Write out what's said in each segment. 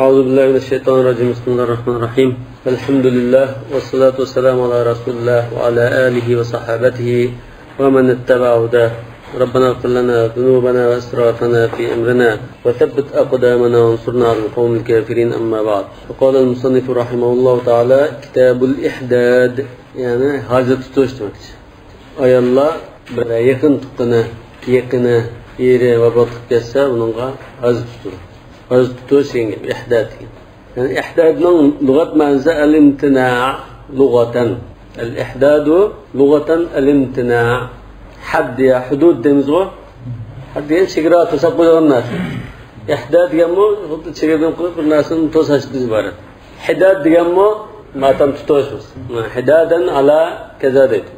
أعوذ بالله من الشيطان الرجيم. بسم الله الرحمن الرحيم. الحمد لله والصلاة والسلام على رسول الله وعلى آله وصحابته ومن اتبع هداه. ربنا اغفر لنا ذنوبنا وإسرافنا في أمرنا وثبت أقدامنا وانصرنا على القوم الكافرين. أما بعد، فقال المصنف رحمه الله تعالى: كتاب الإحداد، يعني حاجة تتوش demek. Ay Allah bir yakın tutkunu, yakını yeri ve batık kesse bununla az tutur. Az tutur şeyin gibi, ihdad. Yani ihdadın lügat manzı el-imtina' lügaten. El-ihdadu lügaten el-imtina'. Hadd ya hudud demiz o. Hadd yani çekira tosak koyduğun nasıl. İhdad diyen mu, çekirden koyup bir nasılın tosaç biz var. Hiddad diyen mu, matan tutuyoruz. Hiddaden ala keza deydi.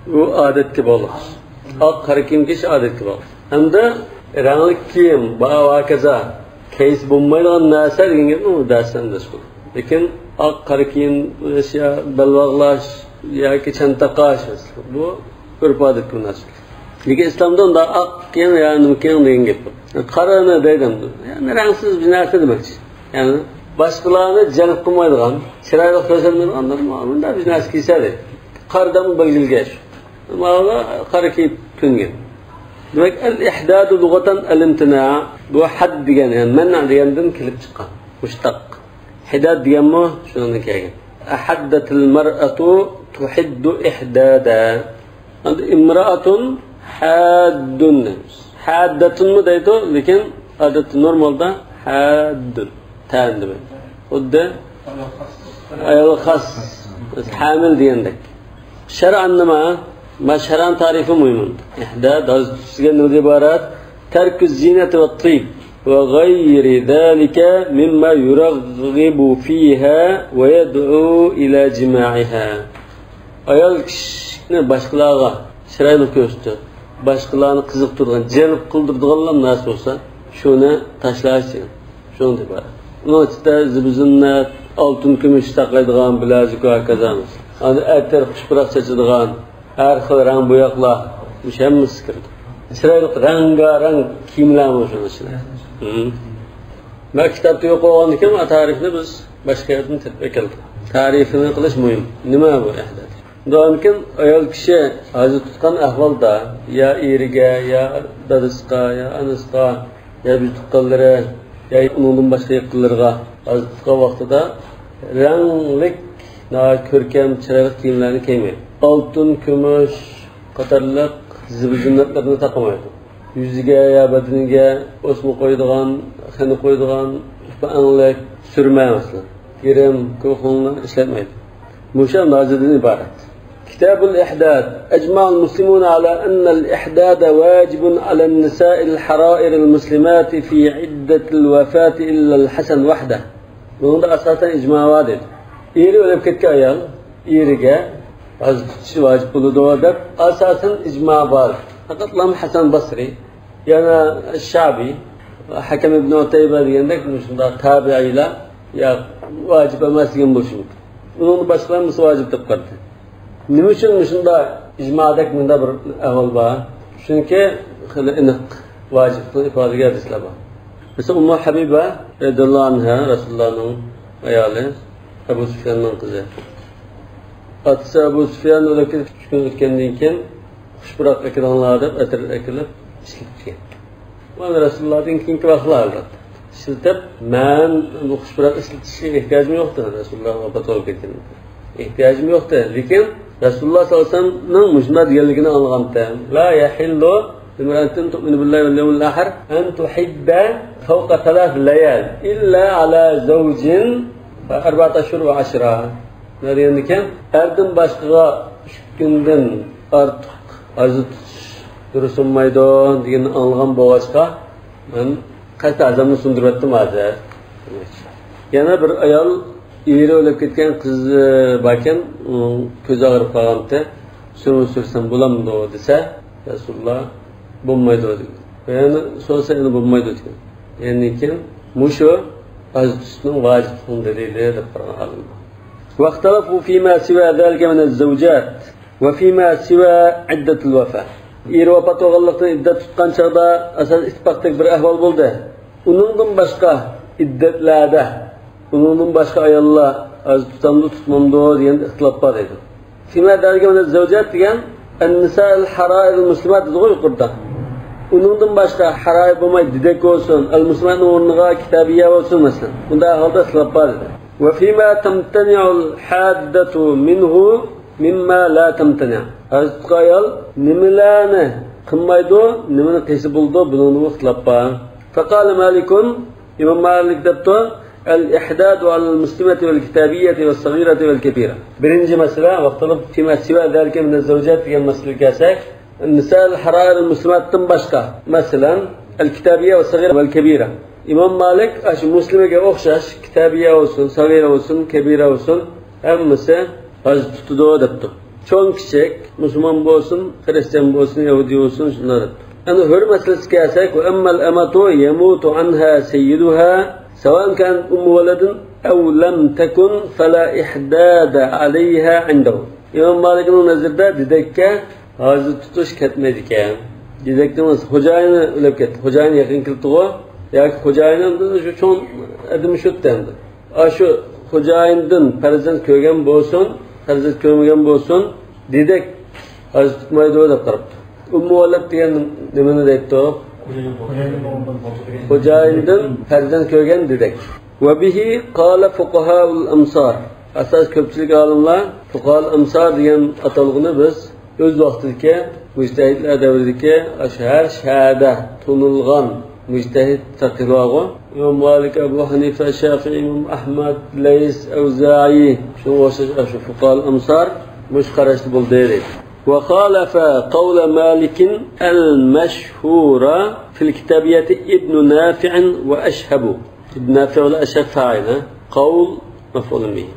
Bu adet gibi olur. Ak kara kiyim giyiş adet gibi olur. Hem de ranglık kiyim, bağ kaza, keys bulmayla nasa degan gapni u darsdan da shu. Lekin ak kara kiyim, belbog'lash yoki chantaqash bu urf odatga munosib. Lekin islomda unda ak kiyim yani nima kiyim degan gap bor. Qarani deydim. Yani rangsiz bir narsa demakchi. Yani başkalarını jalb qilmaydigan, chiroyli ko'rsatmaydiganlar bunda bir narsa kiysa deydi. Qardan bag'ilgash. Mana qara kiyib ko'ngan. Demak, al-ihdad lugatan al-imtina' bu hadd degan, yani man'a degandan kelib chiqqan. Mushtaq. Hiddad deganmi shundan kelgan. Ahaddatil mar'atu tuhiddu ihdada. Endi imra'atun haddun. Haddatun mu deydi, lekin odat normalda haddun. Tan demek. Xuddi ayol xas, hamil degandek. Shar'an nima? Mashharan tarifi muhim. İhdad sizga nima iborat? Tarku zinati va tib va g'ayri zalika mimma yuraghibu fiha va yad'u ila jima'iha. Ayol kishini boshqalarga chiroyli ko'rsatib, boshqalarni qiziqtirgan, jalb qildiradigan narsa bo'lsa, shuni tashlash degan. Shunday iborat. Bunun içinde zibizinnat, altın, kumush taqlaydigan bilazik va kazamiz. Ani atir xushpurak chachadigan, har xil rang bo'yoqlar, hammasi kirdi. Chiroyli rang kiyimlar bo'lsin ichida. Maktabda yo'q bo'lgan ekan, tarifni biz boshqa yerdan tadbiq qildik. Tarifini qilish muhim. Nima bu ihdad? Doimkin ayol kishi hozir tutgan ahvolda ya eriga, ya dadasiga, ya anasiga, ya tuqqanlari yani onun başka yakınlarına azıcık vaxtida ranglik, ko'rkam, chiroyli kiyimlarni kiymaydi. Altın, kumush, qatorliq zibizinnatlarni taqmaydi. Yuziga ya badaniga o'sma qo'yadigan, xina qo'yadigan, anglik surmaydi. Kirim, ko'xni ishlatmaydi. Musha nozidan iborat. كتاب الإحداد. أجمع المسلمون على أن الإحداد واجب على النساء الحرائر المسلمات في عدة الوفاة إلا الحسن وحده. من أساسا إجماع واحد. إيري ولا بكتك أيال إيريجا شو واجب بلودو أساسا إجماع بار. فقط لم حسن بصري يعني الشعبي حكم ابن عتيبة عندك مش تابعي لا يا واجب ما سيجن بوشوك. من بشرا مش واجب تبقى. Nima uchun shunda ijmodak bunda bir ahvol bor? Chunki aniq vojib qilib ifodaga hadislar bor. Mesela Ummu Habiba radhiyallohu anha Rasulullohning ayoli, Abu Sufyanning qizi. Otasi Abu Sufyan o'lib o'tgandan keyin xushpurak ekranlar deb atir ekilib ishlatib ketgan. Mana Rasulullohning keyingi vaqtlarda ishlatib, men bu xushpurak ishlatishga ehtiyojim yo'qdi. Rasululloh vafot bo'lib ketgan. Ehtiyojim yo'qdi, lekin Rasululloh sallallohu alayhi vasallamning mushna deganligini anglamda. La yahillu limratin tu'minu billahi wal yawmil akhir an tuhibba fawqa 3 layal illa ala zawjin 4 ashhur va 10. Nariyan ekan, erdan boshqaga 3 kundan ortiq azit durusmaydi deganni anglagan bo'lg'achqa men qayta azamni sundiribdim hozir. Yana bir ayol eri o'lib ketgan qizi bakan ko'z og'rib qolganda sursam bo'lamdi desa Rasululloh bo'lmaydi dedi. Yani so'rasa endi bo'lmaydi dedi. Ya'ni ki mushu azitning vojib dalili deb qaralgan. واختلفوا فيما سوى ذلك من الزوجات وفيما سوى عدة الوفاة. eri vafot bo'lganlikdan iddat tutgan chog'da asal ittifoqdek bir ahvol bo'ldi. Uningdan boshqa iddatlarda, uningdan boshqa ayollar az tutamdi tutmamdi degan ixtilof bor edi. Fima darga mana zavjat degan an-nisa'ul harair muslimat zo'y qurda. Uningdan boshqa harair bo'lmay didek bo'lsin, al-muslimatning o'rniga kitabiya bo'lsin masalan. Bunda holda ixtilof bor edi. Va fima tamtani'ul haddatu minhu mimma la tamtani'. Hazrat ayol nimalarni qilmaydi, nimani qilsa bo'ldi, buningni ixtilof bor. Faqala Malikun İmam Malik debto el-ihdad al-muslimati vel-kitabiyati ves-saghirati vel-kebira. Birinci mesele vaqtılıp fima siva zalika min az-zawjat degan masalaga kelsak, nisa'ul harair al-muslimatdan boshqa, masalan, el-kitabiyya ves-saghira vel-kebira. İmam Malik aşı muslimaga o'xshash kitabiya olsun, saghira olsun, kebira olsun, hammasi haz tutudu debto. Cho'ng kichik musulmon bo'lsin, xristian bo'lsin, yahudi bo'lsin, shunlar debto. أنا هرمت لسكاسك وأما الأمة يموت عنها سيدها سواء كانت أم ولد أو لم تكن فلا إحداد عليها عنده. İmam Malik'in nazarda didekka hazır tutuş ketmedik ya. Didekten hocayını ölüp gitti. Hocayını yakın kıldığı ya hocayının şu çoğun adımı şu dendi. Şu hocayından perzent köygen bolsun, perzent köymegen bolsun didek hazır tutmaydı o da tarafta. Ummuvalad degan nimani deydi? Xo'jayindan farzand ko'rgan dedik. Va bihi qala fuqahaul amsar. Asos ko'pchilik olimlar fuqahaul amsar degan atalg'ini biz o'z vaqtidagi mujtahidlar davridagi ashar shahada tunilgan mujtahid taqilog'i İmam Malik, Abu Hanifa, Shafi'i, İmam Ahmad, Lays, Avza'i shu fuqahaul amsar mush qarashli bo'ldi deydi. وخالف قول مالك المشهور في الكتابية ابن نافع وأشهب. ابن نافع ولا أشهب فاعله قول مفعول به.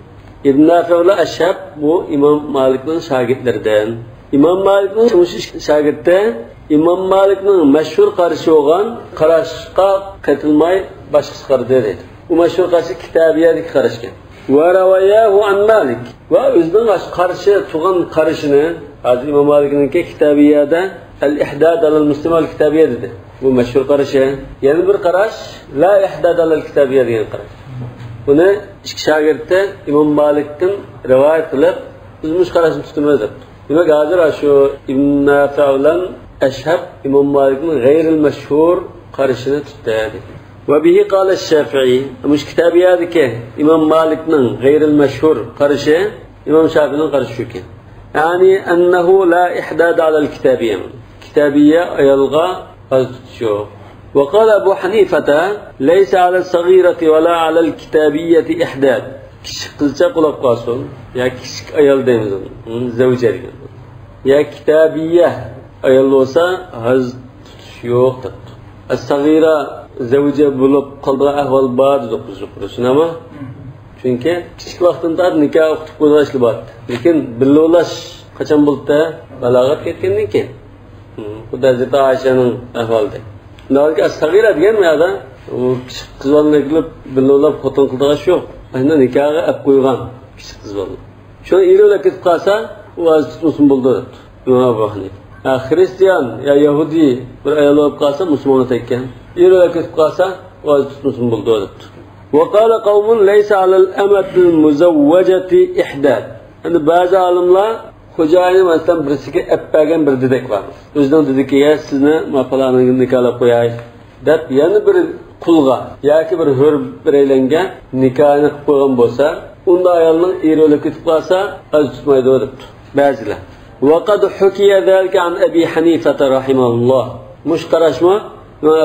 ابن نافع ولا أشهب bu İmam Malik'in şagirdlerinden. İmam Malik'in şagirdi İmam Malik'in meşhur qarşı olan qarashqa katılmay başqası qardı dedi. Bu meşhur qarşı kitabiyadagi qarashgan. Ve ravayahu an Malik. Ve özünün qarşı tuğan qarışını Hazır İmam Malik'in kitabiyada el-ihdad al-muslim al-kitabiya dedi. Bu meşhur qarışı. Yani bir qaraş la ihdad al-kitabiya degan qaraş. Buni ikki shogirdi İmam Malik'dan rivoyat qilib, biz mush qarashni tutamiz deb. Demak, hozir shu Ibn Nafi bilan Ashhab İmam Malik'ning g'ayril mashhur qarashini tutdi. Va bihi qala Shafi'i. Mush kitabiyadagi İmam Malik'ning g'ayril mashhur qarashi İmam Shafi'ning qarashi shu ekan. Yani أنه لا إحداد على الكتابية. كتابية يلغى أزتشو. وقال أبو حنيفة ليس على الصغيرة ولا على الكتابية إحداد. كشك قلت قلب قاسون يا كشك أيال ديمزون زوجة يا كتابية أيالوسا أزتشو. الصغيرة زوجة بلوب قلبها أهوال بعض دقوش نما. Çünkü küçük vaxtında nikah okutup qo'yishli bor. Lekin billolash qachon bo'ldi? Balog'at ketgandan keyin. Bu da Hazrat Aishaning ahvolida. Nolga as-sagira degan ma'noda u kichik qizlarni qilib billolab xotin qildigan shu. Aynan nikahga olib qo'ygan kichik qizlarni. Shuni erola ketib qolsa, u az tutsin bo'ldi. Nima bo'ladi? Xristian ya Yahudi bir ayol olib qolsa, musulmon ekan. Erola ketib qolsa, u az tutsin bo'ldi. وقال قوم ليس على الأمة المزوجة إحداد. Yani bazı alimler hocayını mesela birisiga eppagan bir dedek var. Özden dedi ki ya sizni mafalarını nikahlab qo'yay deb yana bir qulga yoki bir hur biraylangan nikohini qilib qo'ygan bo'lsa, unda ayolning eri o'lib ketib qolsa, az tutmaydi debdi ba'zilar. وقد حكي ذلك عن أبي حنيفة رحمه الله. Mush qarashma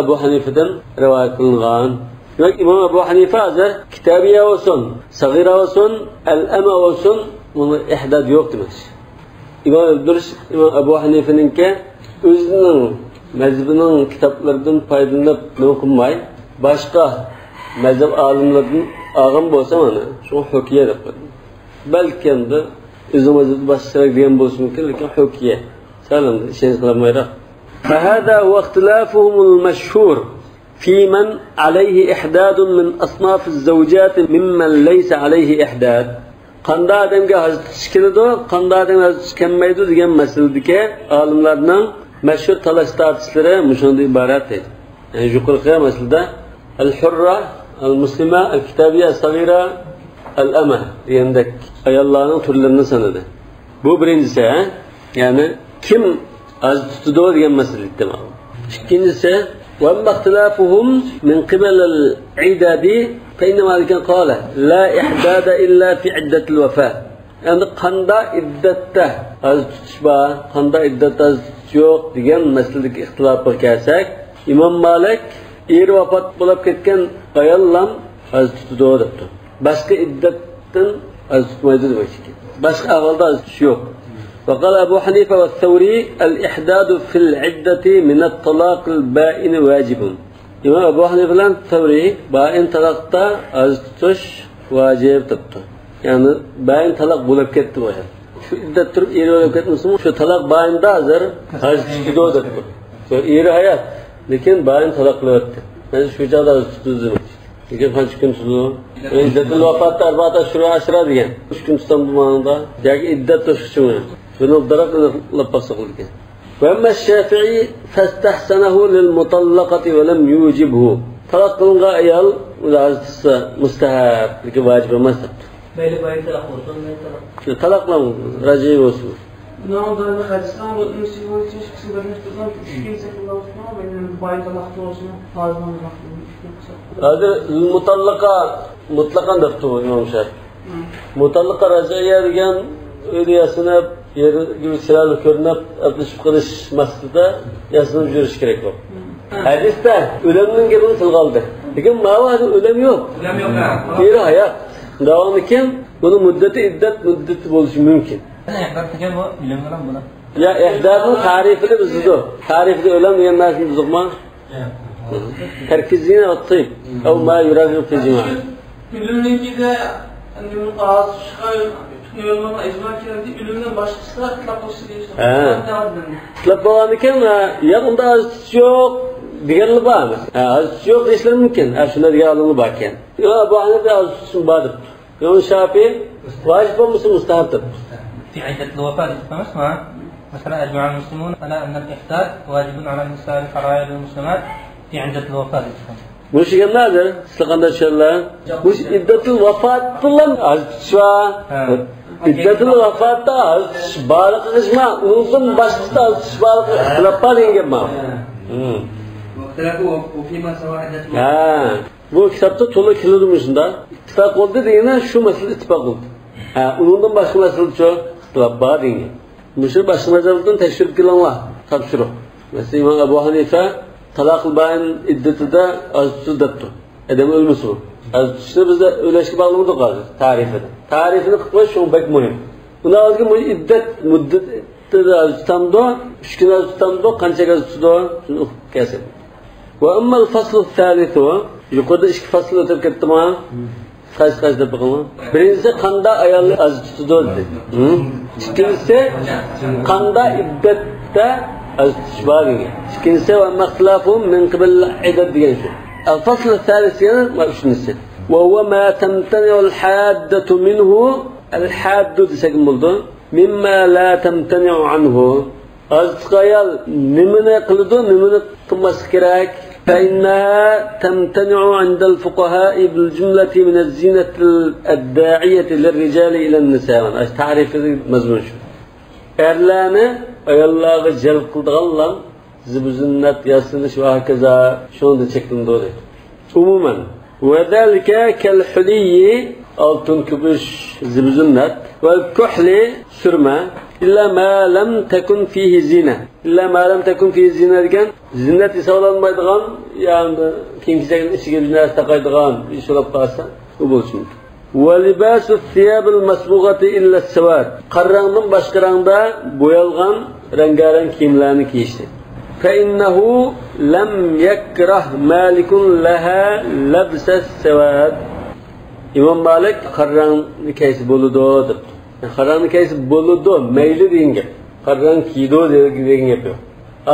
Abu Hanifa'dan rivoyat qilingan. Demek İmam Ebu Hanife hazır kitabiye olsun, sagira olsun, el-eme olsun, bunu ihdad yok demek. İmam Ebu Hanife'ninki özünün mezhebinin kitaplarından faydalanıp ne okunmay, başka mezhep alimlerden ağam bolsa mana, şu hukiye deb qo'ydi. Balki endi o'zim mezhebni boshqaroq degan bo'lishi mumkin, lekin hukiye. Salam ishonch qilmayroq. فهذا هو اختلافهم المشهور في من عليه إحداد من أصناف الزوجات ممن ليس عليه إحداد. Qanday odamga hozir chiqiladi, qanday odamga hozir chiqmaydi degan masaladagi olimlarning Meşhur talaş tartışları müşonda ibaret değil. Yani yukarı mesela el-hurra, el-muslima, el-kitabiye, el-sagira, el-eme diyendek ayallarının türlerini sanadı. Bu birincisi yani kim az tutudu diyen mesele tamam. İkincisi وَأَمَّا اخْتِلَافُهُمْ مِنْ قِبَلِ الْعِدَادِ فَإِنَّمَا ذَلِكَ قَالَ لَا إِحْدَادَ إِلَّا فِي عِدَّةِ الْوَفَاةِ yani qanda iddette az tutuş var, qanda iddette az tutuş yok degan masaladagi ixtilofga kelsak, İmam Malik er vafot bo'lib ketgan ayollar az tutadi debdi. Boshqa iddatdan az tutmaydi demoqchi. Boshqa ahvolda az tutuş yok. وقال أبو حنيفة والثوري الإحداد في العدة من الطلاق البائن واجب. إمام أبو حنيفة والثوري بائن طلاقta az tutuş vacib debdi. Yani bayin talak bulup ketdi bu yer. Şu iddet turib eri bulup ketmisi, şu talak bayinda hazır az tutdi o debdi. Şu eri hayat, lekin bayin talak qilibdi. Yani şu joyda az tutdi. Lekin qancha kun tutdi? İddetul vafat 4 ashura ashra degan. 3 kun tutam bu ma'noda. Yoki iddet to'shishmi? Shuni daraq qilib qilgan. Wa amma Shafi'i fastahsanahu lil mutallaqati wa lam yujibhu. Talaq qilingan ayol o'zi mustahab, lekin vojib emas debdi. Böyle bayi talak olsun, ne talak? Talakla mı? Raciye olsun. Ne oldu? Hadis'ten bu Müslüman için çıksın görmüştürden üç kimse kullanmıştır ama benim bayi talakta olsun, fazla Hadi mutlakan dörtü bu İmam Şafi. Mutallaka raciye degen öyle yasinib, yer gibi silahlı körünüp, öpüşüp kılış masjidde yasinib yürüyüş gerek yok. Hadis'te öleminin gelini tılgaldı. Lekin mavada ölem yok. Ölem yok ha. Yeri hayat. Devam eken bunun müddeti iddet müddeti oluşu mümkün. Ehdatken bu ilimler buna. Ya ehdatın tarifini bizde o. Tarifini ölen diyen nasıl bizokma? Terkizine atayım. Ev ma yuragı fecima. Ülümünki de annemin ağzı çıkar, tüknüyorlarına ecma kirdi. Ülümden başkası da tılakosu diye işte. Tılakosu eken ya onda az yok. Diğerli var mı? Az yok işler mümkün. Şuna diğer alımı bakken. Ya bu anne de az tutsun badır. İmam Şafii vacip olması mustahabdır. في عدة الوفاة تفهمها مثلا أجمع المسلمون على أن الإحداد واجب على النساء الحرائر المسلمات في عدة الوفاة تفهم. Bu şey nedir? Sıkıntı şeyler. Bu iddetul vafatla az tutuşa. İddetul vafatta az tutuş. Bağlı kısma. Unutun başlıkta az tutuş bağlı kısma. Kılapar yengem var. Bu kitapta tolu kilidmişinde ittifak oldu diyene şu mesele ittifak oldu. Onundan başka mesele çok ittifak diyene. Müşir başka meseleden teşvik kılanlar tapşırır. Mesela İmam Ebu Hanife talak-ı bayin iddeti de az tutuş deptu. Edem ölmüsü bu. Az tutuşta bizde öleşki bağlamıdır kalır tarifede. Tarifini kıtmak şu pek mühim. Buna azgın bu iddet müddeti de az tutamdı, 3 gün az tutamdı, kançak az tutamdı, şunu kesin. وأما الفصل الثالث yukarıda iki fasıl ötüp gitti mi? Kaç da bakalım. Birincisi kanda ayarlı az tutudu dedi. İkincisi kanda iddette az tutuş var gibi. İkincisi ve mehtilafum min kıbel iddet diyen şu. الفصل الثالث yani üçüncüsü. وهو ما تمتنع الحادة منه الحادة desekim buldu. مما لا تمتنع عنه az ayal nimine kılıdı, nimine kılması gerek. فإنها تمتنع عند الفقهاء بالجملة من الزينة الداعية للرجال إلى النساء. تعرف مزمون شو. Erlerini ayollarga jalb qildiganlar zibuzinnat yasinish va hokazo shuni chekdim dedi. Umuman va zalika kal huliy altun kubush zibuzinnat va kuhli surma illa ma lam takun fihi zina. İlla ma lam takun fihi zina degan zinnat hisoblanmaydigan, ya'ni kiyim-kechakning ichiga bir narsa taqaydigan ish bo'lib qolsa, u bo'lishi mumkin. وَلِبَاسُ الثِّيَابِ الْمَسْبُغَةِ إِلَّا السَّوَادِ Qarrangdan boshqa rangda bo'yalgan rangarang kiyimlarni kiyishdi. فَإِنَّهُ لَمْ يَكْرَهْ مَالِكٌ لَهَا لَبْسَ السَّوَادِ İmam Malik qarrangni kiysi bo'ladi debdi. Qarrangni kiysi bo'ladi, mayli degan gap. Qarrang kiydi degan gap yo'q.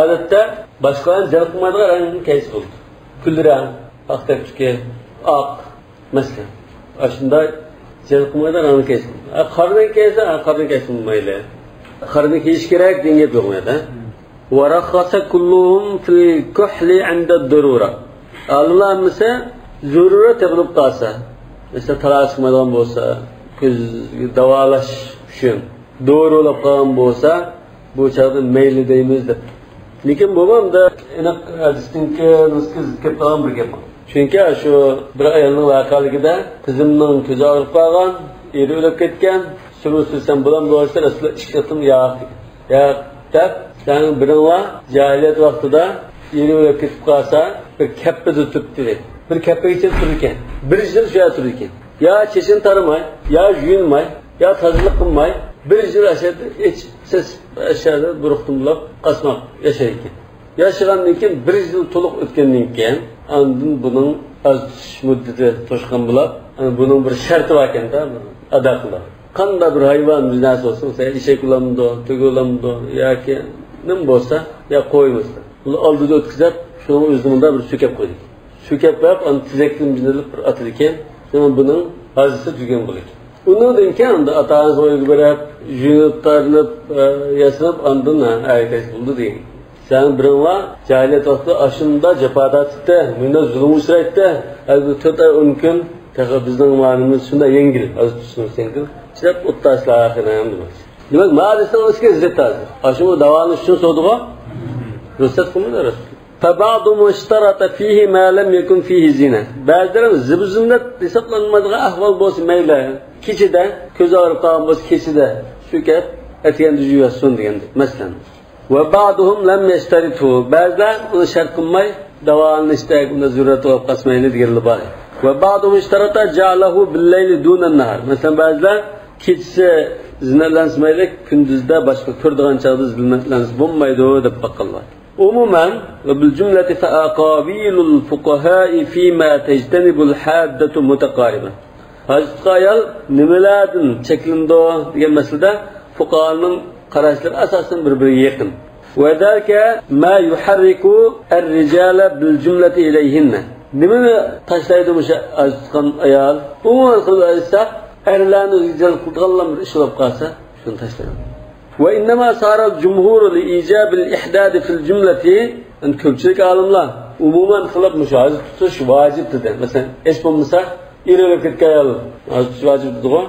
Odatda boshqalarni jalb qilmaydigan rangni kiysi bo'ladi. Kulrang, oqtapchiki, oq, masalan. Aslında jalqmayda rangni kiysin. Qarni kiysa, qarni kiysin mayli. Qarni kiyish kerak degan gap yo'q bu yerda. ورخص كلهم في الكحل عند الضرورة. الله مثلا ضرورة تغلب قاسة مثلا تلاش مدام بوسا كز دوالاش شون doğru olab qolgan bo'lsa bu chaqda mayli deymiz deb. Lekin bo'lmam da aniq hadisninki nusqiz kelib qolgan bir gap. Chunki shu bir ayolning vaqaligida qizimning ko'zi og'rib qolgan, eri o'lib ketgan, surusisan bilan bo'lsa asli ishqatim yo'q. Yo'q deb, yani birinla jahiliyat vaqtida eri o'lib ketib qolsa bir kappida turibdi. Bir kappaga turib ekan. Bir yil shu yerda turib ekan. Ya cheshin tarimay, ya yuyinmay, ya tozalik qilmay bir yil ashada hech siz ashada buruqtimlab qasmoq yashaydi. Yaşagandan keyin bir yil to'liq o'tgandan keyin andin buning azish muddati to'shqan bo'lib, buning bir sharti bor ekanda, ado qiladi. Qanday bir hayvon biznasi bo'lsa, mesela eshak ulamdi, to'y ulamdi yoki nim bo'lsa, ya qo'y bo'lsa, uni oldida o'tkazib, shuni o'zimda bir so'kab qo'ydik. So'kab qo'yib, uni tizakdan biznilib bir atadi ekan, sonra buning azisi tugan bo'ladi. Undan keyin ata-onasi o'yga berib, yunib tarinib, yasanib andin aytash bo'ldi degan. Sen birinla jahiliyat vaqtida ashunda jafodatda, bunda zulm uchraydi. Albatta mumkin taqa bizning ma'lumimiz shunda yengil, az tushunsiz yengil. Chilab o'ttaslar axirida ham demak. Demak, ma'lumotni o'zga izzatadi. Ashuni davoni uchun so'diga ruxsat qilmadilar. فبعضهم اشترط فيه ما لم يكن فيه زنا. Bazıları zibzinat hesaplanmadığı ahval bo'lsa mayli. Kechida ko'z og'rib qolgan bo'lsa kechida so'kab atganda yuvasson deganda. Masalan. Va ba'duhum lam yashtaritu. Ba'zilar uni shart qilmay davoni istak unda zarurat olib qasmayli deganlar bor. Va ba'duhum ishtarata ja'alahu bil-layli duna an-nahar. Masalan ba'zilar kechasi zinalansmayli kunduzda boshqa ko'rdigan chog'da zinalans bo'lmaydi deb baqallar. عموما وبالجملة فأقاويل الفقهاء فيما تجتنب الحادة متقاربة. Hazret Qayal nimelerden çekildi diye meselede fuqahanın qarashları asasen birbirine yakın. Ve derke ma yuharriku er-ricale bil-cumleti ileyhinne. Nimeni taşlaydımış Hazret Ayal? Umuman kılırsa erlerini rical kıldıqallam bir iş olab qalsa şunu taşlayalım. وإنما صار الجمهور لإيجاب الإحداد في الجملة أن كلشك عالملا عموما خلاف مشاهد تش واجب تده مثلا إيش بمسا إيرولكت كيال واجب تدوا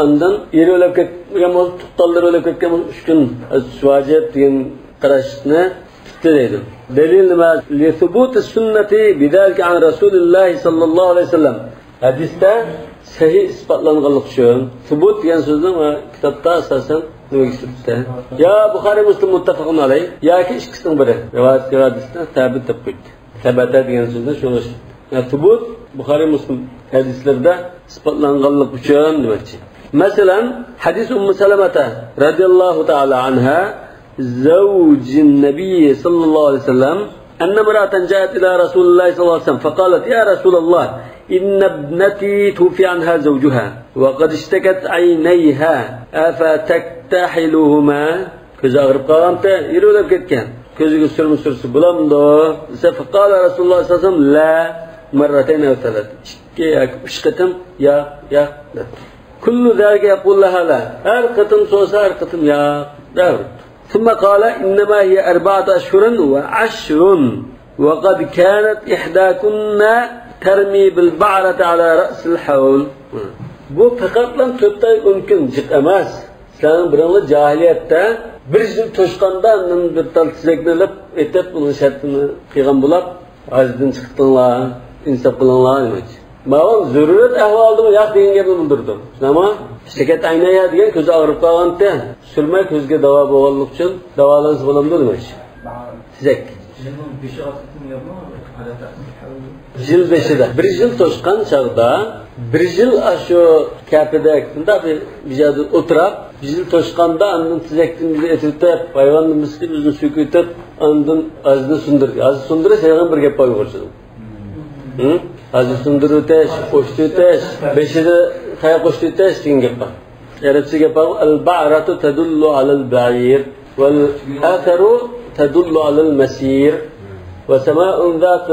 عندن إيرولكت كمان تطلرولكت كمان شكن واجب تين قراشنا تده دليل ما لثبوت السنة بذلك عن رسول الله صلى الله عليه وسلم حديثه صحيح isbatlanğanlık şu thubut yani sözün ve kitapta asasen ya Bukhari Müslim muttafaqun aleyh ya ki ikisining biri rivoyat hadisda sabit deb qo'ydi. Sabata degan so'zda shuni ya thubut Bukhari Müslim hadislarda isbatlanganlik uchun demakchi. Masalan, hadis Ummu Salamata radhiyallohu ta'ala anha zawjin nabiy sallallohu alayhi wasallam anna imra'atan ja'at ila Rasulillah sallallohu alayhi wasallam faqalat ya Rasulullah إن ابنتي توفي عنها زوجها وقد اشتكت عينيها أفتكتحلهما كذا أغرب قامته يرود كتكن كذا يسرم سرس بلامدو فقال رسول الله صلى الله عليه وسلم لا مرتين أو ثلاث اشكتم يا كل ذلك يقول لها لا أرقتم صوصا أرقتم يا دار ثم قال إنما هي 4 أشهر و10 وقد كانت إحداكن termi bil ba'rati ala ra'sil hawl. Bu faqatlan 4 ay mümkün emas. Sen birinli cahiliyatda bir yil to'shqanda bir tal tizaklanib etib uning shartini qilgan bo'lib, azdan chiqdinglar, insof qilinglar demoqchi. Ma'lum zarurat ahvolida yo'q degan gapni bildirdim. Nima? Shakat aynaya degan ko'z og'rib qolganda, surmay ko'zga davo bo'lganlik uchun davolansa bo'lamdi demoqchi. Tizak. Yıl 5'de. Bir yıl toşkan çağda, bir yıl şu kapıda ektiğinde bir yerde oturup, bir yıl toşkanda andın tizektiğimizi etiltip, hayvanın miskimizin sükütüp, andın azını sundurdu. Azı sundurdu, sayılan bir gap koyuyorsun. Azı sundurdu teş, koştu teş, 5'de kaya koştu teş diyen gap var. Arapça gap var, el-ba'ratu tedullu alel-ba'ir, vel-atheru tedullu alel-mesir, وسماء ذات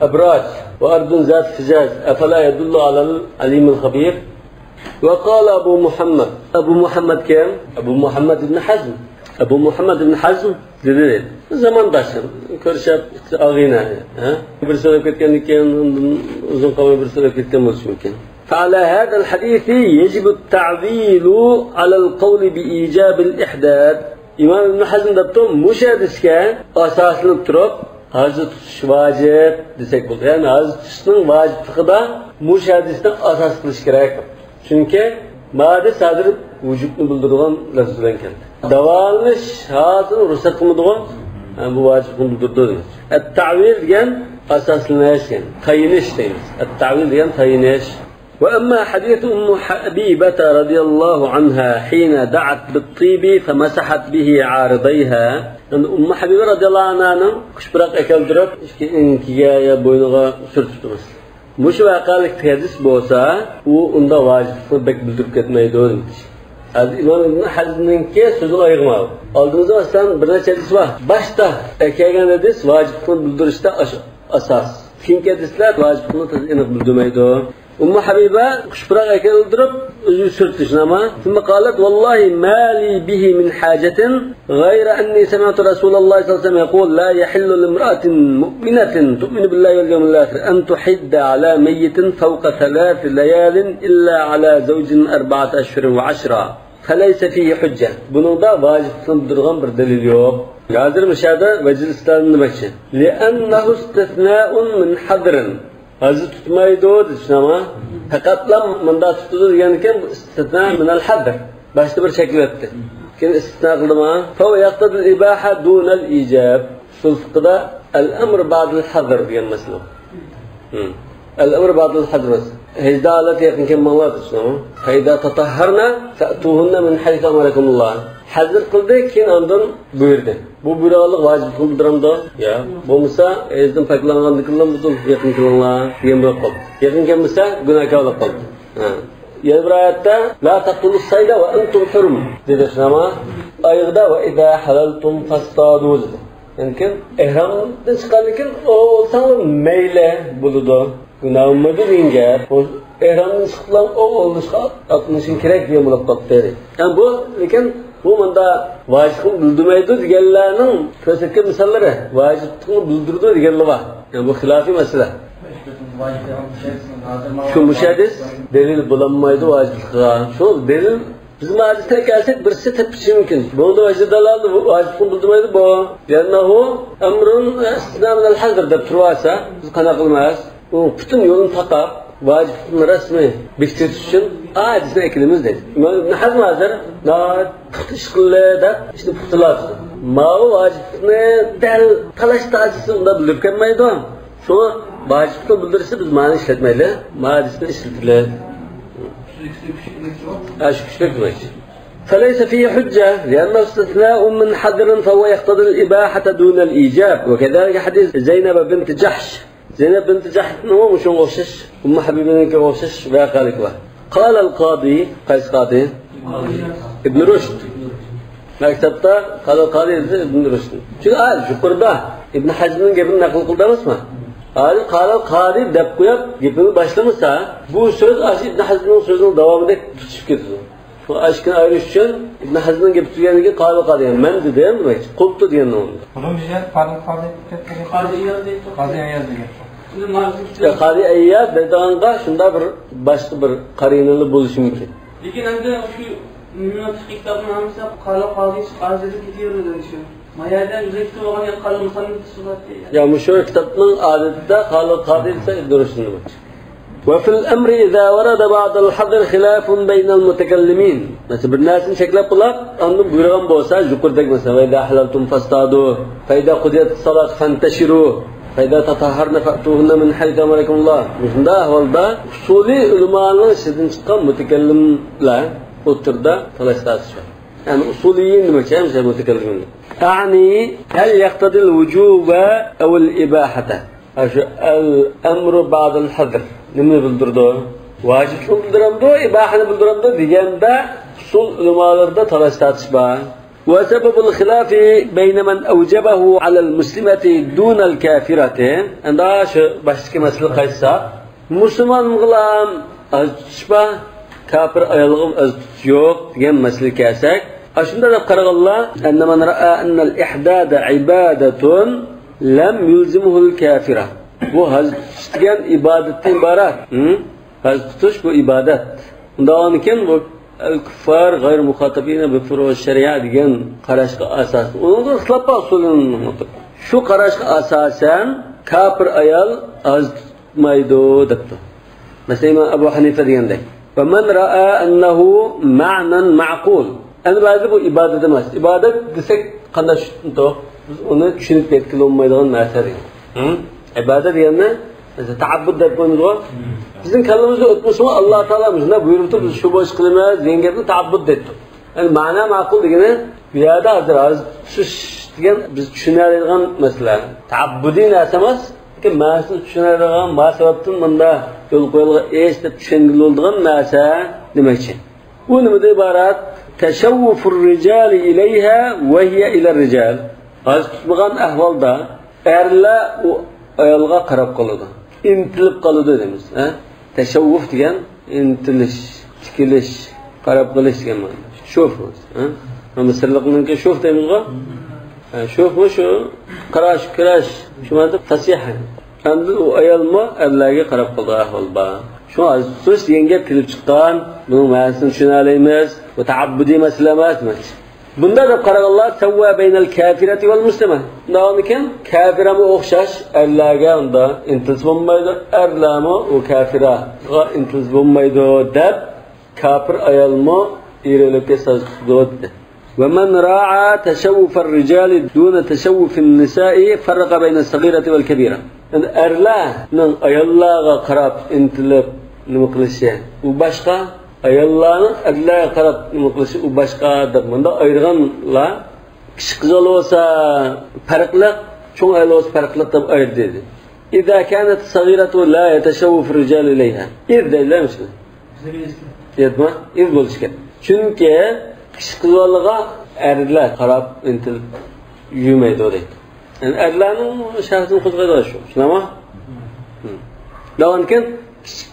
أبراج وأرض ذات فجاج أفلا يدل على العليم الخبير. وقال أبو محمد كان أبو محمد بن حزم Ebu Muhammed ibn Hazm dedi. Zamandaşım. Körşap ağina. Bir söyleyip ketkenlik uzun kalma bir söyleyip ketken olsun mümkün. فعلى هذا الحديث يجب التعويل على القول بإيجاب الإحداث. İmam İbn Hazm da müşahedisken asaslanıp durup hacı tutuş vacip desek buldu. Yani hacı tutuşun vaciplikida müşahedisden asas kılış gerek. Çünkü madde sadır vücutunu bildirgan lafızdan keldi. Davalış hazır ruhsat kılmadıgan yani bu vacipini bildirdi. Et-ta'vil diyen asaslanaş yani tayiniş deyimiz. Et-ta'vil diyen tayiniş. وأما حديث أم حبيبة رضي الله عنها حين دعت بالطيب فمسحت به عارضيها أم حبيبة رضي الله عنها كشبرق أكل درب إنكيا يا بوينغا سرتمس مش وقالك تحدث بوسا وأندا واجب بك بلدرب كتماي دون Az İmam İbn Hazm'ninki sözü ayırmağı. Aldığınızda aslında bir neçe hadis var. Başta erkeğen hadis vacibini bildirişte asas. Kimki hadisler vacibini tazyinik bildirmeydi. أم حبيبة كشبرق أكل درب سرتش نما ثم قالت والله ما لي به من حاجة غير أني سمعت رسول الله صلى الله عليه وسلم يقول لا يحل لامرأة مؤمنة تؤمن بالله واليوم الآخر أن تحد على ميت فوق 3 ليال إلا على زوج 4 أشهر و10 فليس فيه حجة. Bunun da vacip kıldırgan bir delil yok. Hazır müşahede vecil istedim demekçi. لأنه استثناء من حضر. Hazır tutmaydı o dedi ama fakatla manda tutulur yani ki istisna minel hadr. Başta bir şekil etti. Kim istisna kıldı mı? Fe yaktadil ibaha dunel icab. Sulfıkıda el-emr ba'dil hadr diyen mesela. El-emr ba'dil hadr mesela. Hecda alet yakın kim manlar dedi ama. Feyda tatahharna fe'tuhunna min haythu amarakumullah. Hazır kıldı ki ondan buyurdu. Bu buyruğalık vacip kıldıramda ya. Bu misa ezdim paklanğandı kıllan budul yakın kılınla diyen bırak kaldı. Yakın kim misa günahkarlık kaldı. Ya bir ayette la taqtulus sayda ve entum hurum dedi ama ayıqda ve idha halaltum fastadu dedi. Yani ki ihramdan çıkarken o olsan meyle buludu. Günahımı deyince ihramdan çıkılan o oluşa atmışın kerek diye bulup kaldı. Yani bu lekin bu manda vacibini bildirmeydi diyenlerinin köseke misalları vacibini bildirdi diyenler var. Yani bu hilafi mesele. Şu müşahedis delil bulanmaydı vaciblikka. Şu delil bizim hadisine gelsek birisi tepkisi mümkün. Bunu da vacib dalalı vacibini bildirmeydi bu. Yannahu emrun istinamel hazır dep turvasa biz kana kılmayız. Bu bütün yolun takap vacibin resmi biktiriş için hadisine ekilimiz dedi. İmam İbn Hazm hazır tutuşkılı da işte putulatı. Mağı vacibini del talaş tacisi onda bildirkenmeydi o. Şunu vacibini bildirisi biz mani işletmeyle hadisini işletiyle. Aşk işletmek. فليس فيه حجة لأنه استثناء من حذر فهو يقتضي الإباحة دون الإيجاب وكذلك حديث زينب بنت جحش زينب بنت جحش هو مش غشش أم حبيبة غشش وقالك له قال القاضي قيس قاضي ابن رشد مكتبته قال القاضي ابن رشد شو قال شو قربه ابن حزم جبن نقل قلدمس ما قال القاضي deb qo'yib gapini boshlamasa bu so'z ibn Hazmning so'zining davomida tutishib ketdi. Bu aşkını ayırış için İbn Hazm'ın gap turganiga qoli men dedim demek. Qultu degan onu. Bunun bize Qadi Ayyad dedanga shunda bir boshqa bir qarinali bo'lishi mumkin. Lekin endi shu Munofiq kitobni hamsa qoli azizda ketaveradi shu. Mayadan zikr bo'lgan qalin musallim surati. Ya mushu kitobning odatida qodi esa durustni demak. وفي الأمر إذا ورد بعض الحظر خلاف بين المتكلمين. مثلا بالناس شكله قلق عندهم بيرغم بوسا ذكرتك مثلا وإذا أحللتم فاصطادوا فإذا قضيت الصلاة فانتشروا فإذا تطهرن فأتوهن من حيث أمركم الله. Bunda ahvalda usulü ulamaların sizin çıkan mütekellimler oturda talaş var. Yani usuliyin demek ki mütekellimin. Yani hel yaktadil vücuba evl ibahata. El-emru ba'dal hadr. Nimani bildirdi? Vacib bildiramdi, ibahani bildiramdi deganda usul ulamalarda talash tartish bor. Wa sababul khilafi bayna man awjabahu 'ala al-muslimati duna al-kafirati. Anda shu boshqa masala qaysa? Musulmon bilan azishba, kafir ayolga az yo'q degan masala kelsak, Aşında da qaraganlar anna man ra'a anna al-ihdad ibadatun lam yulzimuhu al-kafira. Bu haz tutgan ibodatdan iborat. Haz tutish bu ibodat. Undan keyin bu al-kuffar g'ayr muxatabina bi furu' shari'a degan qarashga asos. Uni ixtilof usulini shu qarashga asosan kafir ayol haz tutmaydi debdi. Mesela Abu Hanife degandek. Ve men ra'a annahu ma'nan ma'qul. Endi ba'zi bu ibodat emas. Ibodat desek qanday tushuntoq? Biz uni tushunib yetkila olmaydigan narsa degan. Ibodat deganda ta'abbud deb qo'yamiz-ku. Bizning kallamizda o'tmasa Alloh taolo bizga buyuribdi, biz shu bosh qilamiz, degan gapni ta'abbud debdi. Endi ma'na ma'qul degani bu yerda hozir shu degan biz tushunadigan masala. Ta'abbudiy narsa emas. Lekin ma'nosini tushunadigan, ma sababdan bunda yo'l qo'yilgan deb tushungil bo'lgan narsa demakchi. Bu nimada iborat? Tashawwufur rijali ilayha va hiya ila rijal. Az tutmagan ahvolda erlar u ayolga qarab qoladi. Intilib qoladi deymiz, ha? Tashawwuf degan intilish, tikilish, qarab qolish degan ma'no. Shuf, ha? Misrlikninki shuf deymiz-ku. Shufmi shu qarash, shunda tasiha. Endi u ayolmi erlarga qarab qoldi ahvol bor. Shu so'z yengga kelib chiqqan, buning ma'nosini tushuna olamiz. Bu ta'abbudiy masala emas. Bunda deb qaraganlar savva baynal kafirati val muslima. Undan kafirama o'xshash erlarga unda intilib bo'lmaydi, erlarmi u kafiraga intilib bo'lmaydi deb kafir ayolmi erilikka so'z tutdi. ومن راعى تشوف الرجال دون تشوف النساء فرق بين الصغيرة والكبيرة. Erlarning ayollarga qarab intilib nima qilishi u boshqa, ayollarning erlarga qarab nima qilishi u boshqa deb bunda ayirganlar kishi qizil bo'lsa farqli, cho'ng ayol bo'lsa farqli deb ayirdi. إذا كانت الصغيرة لا يتشوف الرجال إليها. إذا لا مش. إذا بولش kerak. Chunki kishi qizlarga erlar qarab intilib yurmaydi deydi. Yani erlarning shaxsini qo'zg'aydi shu. Shunami? Davonkin kishi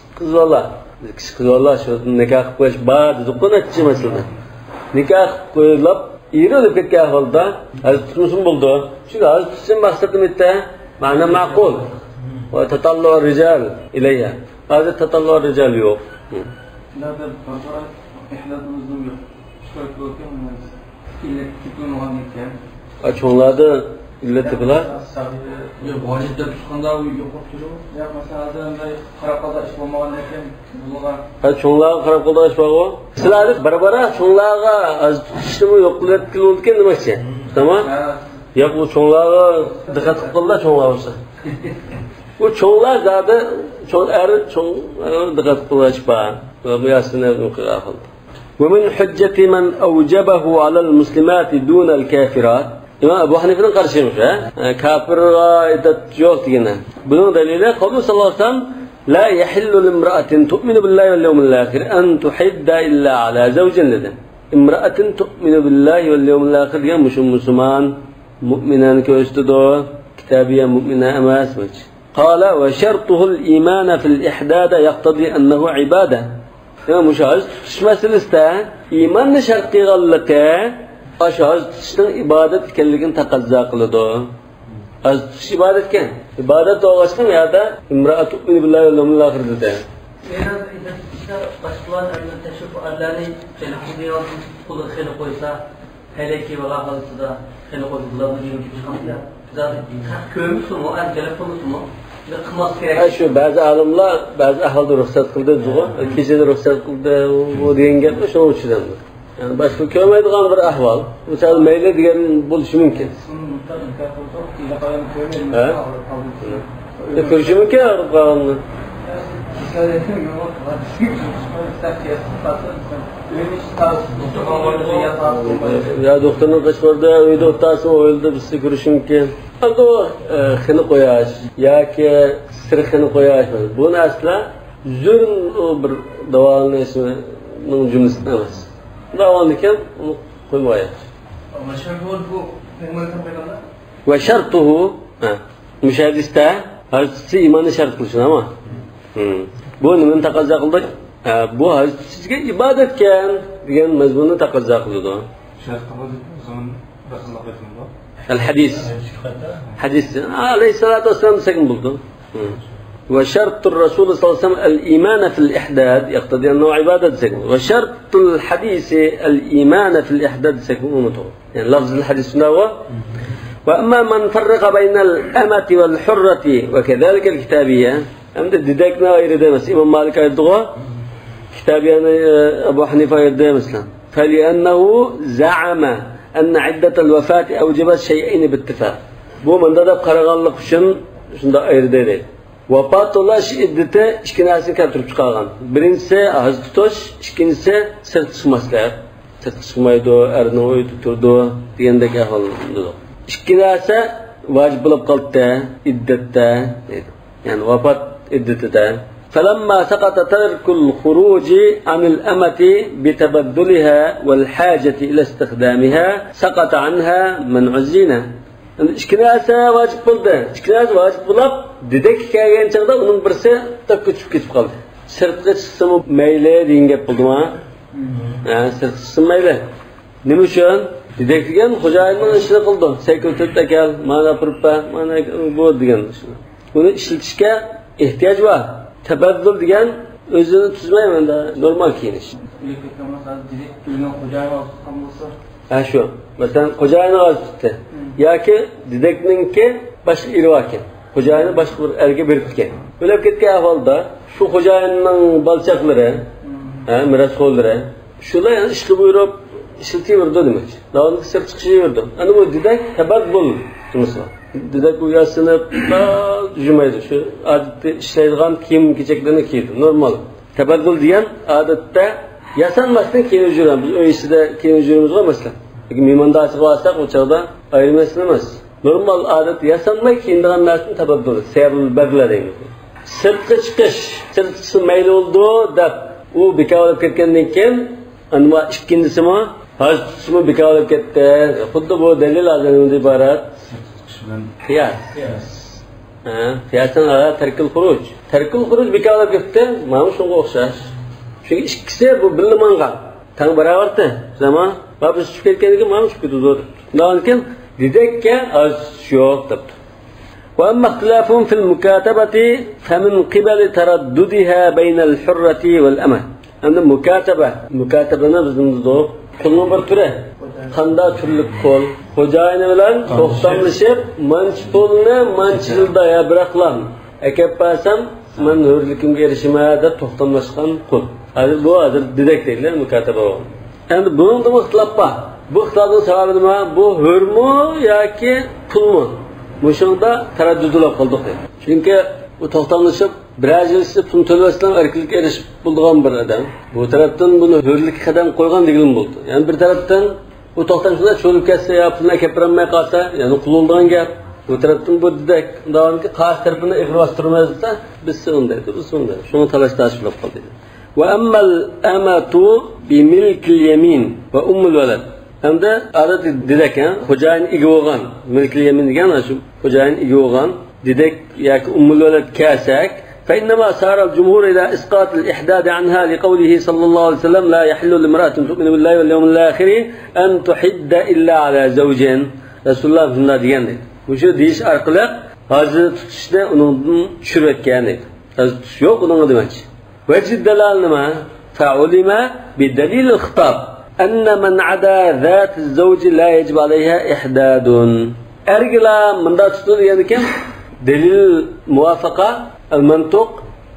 qizlar shu nikoh qo'yish bor dedi-ku natija masalada. Nikoh qo'yilib, eri o'lib ketgan holda hozir tutmushim bo'ldi. Shu hozir tutsin maqsadim etta, ma'na ma'qul. Va tatallu rijal ilayha. Hozir tatallu rijal yo'q. Ularda barqaror ehtiyojimiz yo'q. Çoğunlarda illeti bilar. Yok, vacibde tutqanda u yo'q bo'lib Ya masalan, qarab qolda ish bo'lmagandan bunga. Çoğunlarga qarab qolda ish bor-ku. Sizlar barbara çoğunlarga az tutishni yo'q qilayotgan nimachi? Tamam? Yo'q, bu çoğunlarga diqqat qilinglar, çoğunlar bo'lsa. Bu çoğunlar zada çoğun diqqat qilish bor. Bu yasini o'qiga qildi. ومن حجة من أوجبه على المسلمات دون الكافرات. İmam Ebu Hanife'nin karşıymış ha. Kafir'a idat yok diyene. Bunun delili kavlu sallallahu aleyhi ve sellem la yahillu limra'atin tu'minu billahi vel yevmil ahir en tuhidda illa ala zawjin dedi. İmra'atin tu'minu billahi vel yevmil ahir diyen Müslüman mu'minen köştüdü. Kitabiye mu'mine emasmış. Kala ve şertuhul imana fil ihdada yaqtadi ennehu ibade. Yani müşahit tutuş meselesinde imanın şart kılınlığı aşağıt tutuşun ibadet ikenligini takazza kılıdı. Az tutuş ibadetken ibadet olğaçkın ya da imra'atu billahi vel yevmil ahir dedi. Eğer başkalar elini teşrif ederlerni telefonu kulu xeli koysa hele ki valla halısıda xeli koydular bu gibi çıkan ya. Zaten kömüsü mü, telefonusu mu? Şu bazı alimlar bazı ahvalda ruhsat kıldı diyor. Kişide ruhsat kıldı o diyen gapni şunun uchidan. Yani başka ko'maydigan bir ahvol. Misal mayli degan bo'lishi mumkin. Ko'rishi mumkin qolganni. Ya doktorning qishqorda uyda o'tasi o'yildi, bizga ko'rishi mumkin. Endi xini qo'yash yoki sirxini qo'yash bu narsa zulm bir davolashning jumlasi emas. Davom ekan uni qo'ymayapti. Va shartuhu mushahidista hajsi iymonni shart qilishni ama. Bu nimani taqozo qildi? Bu haj sizga ibodatkan degan mazmunni taqozo qildi. الحديث حديث عليه الصلاة والسلام سكن بلده. وشرط الرسول صلى الله عليه وسلم الإيمان في الإحداث يقتضي أنه عبادة سكن. وشرط الحديث الإيمان في الإحداث سكن يعني لفظ الحديث هو. وأما من فرق بين الأمة والحرة وكذلك الكتابية أمد ديدكنا غير ده مثلا إمام مالك يدعو كتابية أبو حنيفة يدعو مثلا فلأنه زعم أن عدة الوفاة أوجبت شيئين باتفاق. بو من ده قرغان الله شن ده غير ده. وفات الله şiddete işkinasını keltirip çıkargan. Birincisi ağız tutuş, ikincisi sırt sıkmaslar. Sırt sıkmaydı, erni oyu tuturdu, diyendeki ahvalında. İşkinası vacip bulup kaldı, iddette, yani vefat iddette. فلما سقط ترك الخروج عن الأمة بتبذلها والحاجة إلى استخدامها سقط عنها منع الزنا. İşkinası vacip buldu. İşkinası vacip bulup dedek hikayen çağda onun birisi tak küçük küçük kaldı. Sırtı çıksa mı meyle deyin gep buldu mu? Sırtı çıksa meyle. Ne için? Dedek diyen hocayının işini kıldı. Sekreter tekel, mana pırpa, mana bu diyen işini. Bunu işletişke ihtiyaç var. Tebezzül diyen özünü tuzmayman da normal kiyiniş. Şu. Mesela hocayını az tuttu. Ya ki dedekninki başka iri varken, hocayını başka bir erge belirtken. Böyle ketken ahvalda şu hocayının balçakları, miras kolları, şuna yani işli buyurup işletiyordu demek. Daha önce sırt çıkışıyordu. Hani bu dedek tebak bol mesela. Dedek uyasını düşünmeydi. Şu adette işleydiğin kiyim keçeklerini giydi. Normal. Tebak bol diyen adette yasanmasın kiyim ucuyla. Biz öylesi de kiyim ucuyumuz var mesela. Mimanda açık olsak o çağda ayrılmasın emez. Normal adet yasanmay kiyindiğin narsin tabaddulu. Seyrul bedle deyimiz. Sırtı çıkış. Sırtı çıkışın meyli oldu da o beka olup ketkenden kim? Anma ikincisi mi? Hacı tutuşu mu beka olup ketti? Xuddi bu delil azamında ibaret. Kıyas. Kıyasın ağa terkil huruc. Terkil huruc beka olup ketti. Mamış ona okşaş. Çünkü ikisi bu birli mangal. Tan beraberdi. Zaman babı şu ketkenligi mamış kudu zor. Daha kim dedekke az yok taptı. وأما اختلافهم في المكاتبة فمن قبل ترددها بين الحرة والأمة. عند مكاتبة نبزمزدو kulun bir türü. Kanda türlük kol. Hocayını bilen toxtamlaşıp manç polunu manç yılda ya bıraklan. Ekep basam man hürlükümge erişime de toxtamlaşkan kol. Bu adır dedek değiller mukataba o. Yani bunun da ixtilaf var. Bu ixtilafın sebebi nima? Bu hür mü yoki pul mu? Muşunda taraddudlar qildik. Çünkü bu to'xtamlashib biraz yil ishlab pul to'lashdan erkinlikka erishib bo'lgan bir odam. Bu tarafdan buni hurlik qadam qo'ygan degan bo'ldi. Ya'ni bir tarafdan bu to'xtamishda cho'lib ketsa yo pulni keltirmay qolsa, ya'ni qululdigan gap. Bu tarafdan bu dedak davomga qarshi tarafini ig'rostirmasa, biz unday, biz unday. Shuni talashtash bo'lib qoldi. Wa ammal amatu bi milkil yamin va ummul walad. Hamda adat dedak, xo'jayin ega bo'lgan, milkil yamin degan shu xo'jayin ega bo'lgan dedak yoki ummul walad kasak فإنما سار الجمهور إلى إسقاط الإحداد عنها لقوله صلى الله عليه وسلم لا يحل لامرأة تؤمن بالله واليوم الآخر أن تحد إلا على زوج. رسول الله صلى الله عليه وسلم وشو ديش أرقلق هذا تشتى ونضم شربت كانت هذا تشوق ونضم دمج وجه الدلال نما فعلم بدليل الخطاب أن من عدا ذات الزوج لا يجب عليها إحداد. أرجلا من ذات تشتى يعني كم دليل موافقة المنطق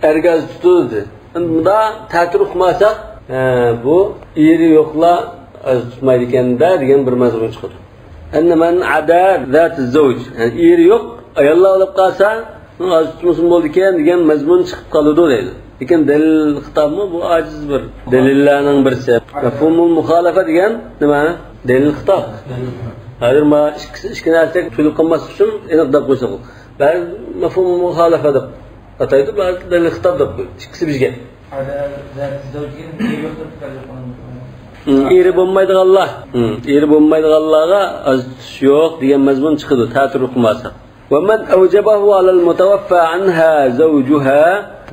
ergaz tutuldu. Bunda ta'tir uqmasak, bu iri yo'qla tutmaydi ekanda degan bir mazmun chiqadi. Anna man ada zat az-zawj, yani iri yo'q, ayollar olib qolsa, az tutmusin bo'ldi ekan degan mazmun chiqib qoladi deydi. Lekin dalil xitobmi bu ajiz bir dalillarning birisi. Mafhumul muxalafa degan nima? Dalil xitob. Hozir ma ikki narsa to'liq qilmas uchun aniq deb qo'ysak. Ba'zi mafhumul muxalafa deb ataydı, bazı dalil xitob deb qo'ydi. Ikkisi bizga. Eri bo'lmaydiganlar. Eri bo'lmaydiganlarga aziz yo'q degan mazmun chiqadi, ta'tir o'qimasa. Va man awjabahu 'ala al-mutawaffa 'anha zawjuha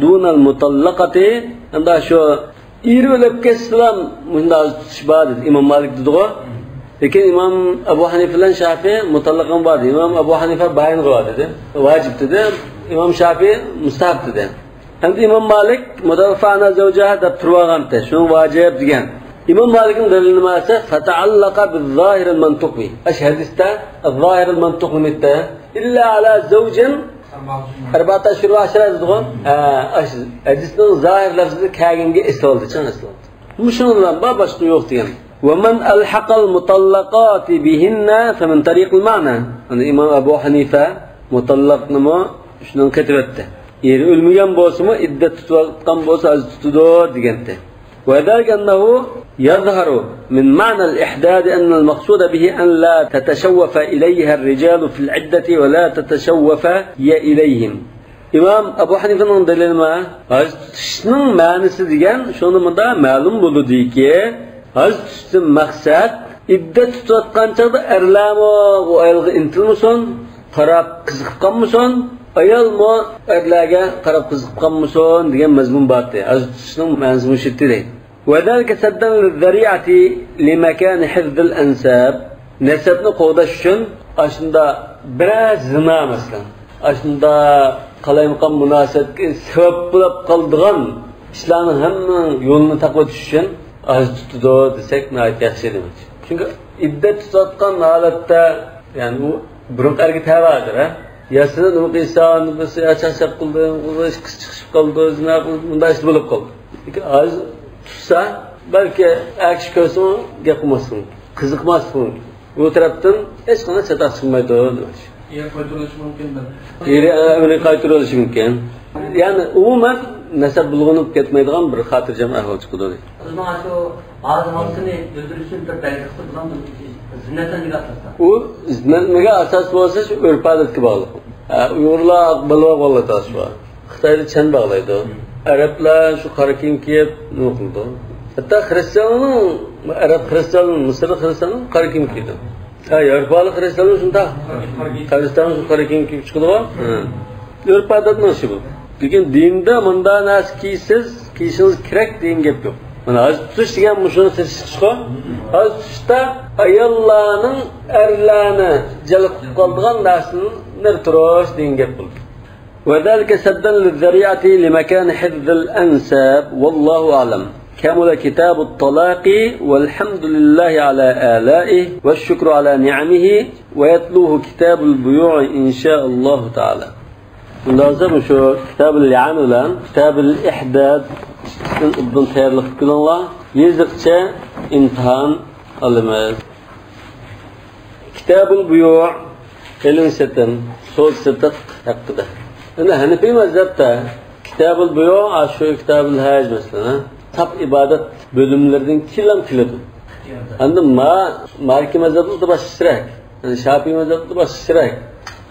dun al-mutallaqati. Anda shu eri o'lib ketsa, bunda aziz bor. Imom Malik dedi-ku, Lekin İmam Abu Hanife bilan Shafi'i mutallaqan bor. İmam Abu Hanife bayin qiladi dedi. Vacib dedi. İmam Shafi'i mustahab dedi. Endi İmam Malik mudafa'na zawjaha deb turganmdi. Shuni vacib degan. İmam Malik'in dalili nima esa fata'allaqa bil-zahir al-mantuqi. Ash hadisda az-zahir al-mantuqi nida illa ala zawjin 14 ashhur va 10 degan. Ash hadisning zahir lafzi kaginga esvoldi, chan esvoldi. Mushundan boshqa yo'q degan. Wa man alhaqa al-mutallaqati bihinna famin tariq al-ma'na. Ana İmam Abu Hanife mutallaqnimi shundan ketibdi. Eri o'lmagan bo'lsa-mu, iddat tutgan bo'lsa, az tutadi degandi. وذلك أنه يظهر من معنى الإحداد أن المقصود به أن لا تتشوف إليها الرجال في العدة ولا تتشوف هي إليهم. İmam Abu Hanife'nin delili ma, az tutuşun manası degan şonumda ma'lum bo'ldi ki, az tutuşun maqsad iddat tutayotgan chaqda erlarmi o ayolga intilmasin, qarab qiziqib qolmasin, ayolmi erlarga qarab qiziqib qolmasin degan mazmun bordi. Az tutuşun ma'nosi mushitdi. وذلك سدا للذريعة لمكان حفظ الأنساب نسبنا قوداش شن أشندا براز زنا مثلا أشندا قلايمقام مناسب سبب بلاب قلدغان İslam'ın hem yolunu takva düşüşün az tutudu desek nahit yaxşı demek. Çünkü iddet tutatkan halatta yani bu burun ergi tevadır ha. Yasının uqiysan, açasak kıldı, kız çıkışıp kaldı, zina kıldı, bunda işte bulup kaldı. Az tutsa belki akış körsün yapmasın, kızıkmasın. Bu taraftan hiç kana çatak çıkmaydı demiş. Yer kaytırılışı mümkün mi? Yeri kaytırılışı mümkün. Yani umuman nasab bulgunup ketmeydiğen bir hatırcam ahval çıkıdı. Uzman şu ağzı halkını öldürürsün bir belki kutlan zinnetten digatırsa. O zinnetmege asas olsa şu örf adetki bağlı. Uygurlar balva bağlı taşı var. Xitayda çen bağlaydı. Araplar şu qara kiyim kiyib nima qildi? Hatto Arab Hristiyanning, Misr Hristiyanning qara kiyim kiydi. Yevropalik Hristiyanlar shunda Hristiyan shu qara kiyim kiyib chiqdi-ku. Yevropa odatdan shu bu. Lekin dinda bunda narsa kiyishingiz kerak degan gap yo'q. Mana hozir tutish degan shuni chiqishqa. Hozir tutishda ayollarning erlarni jalb qilib qoldigan narsani turish degan gap bo'ldi. وذلك سدا للذريعة لمكان حفظ الأنساب والله أعلم. كمل كتاب الطلاق والحمد لله على آلائه والشكر على نعمه ويتلوه كتاب البيوع إن شاء الله تعالى. لازم شو كتاب اللعان ولا كتاب الإحداد ضمن خير كل الله يزقشة امتحان الماء. كتاب البيوع علم ستن صوت ستة تقدر. أنا هنفي مذهبته كتاب البيوع عشو كتاب الهاج مثلا tap ibadet bölümlerden kilam. Anladın mı? Maliki mezhebinde başlayacak. Yani Şafii mezhebinde başlayacak.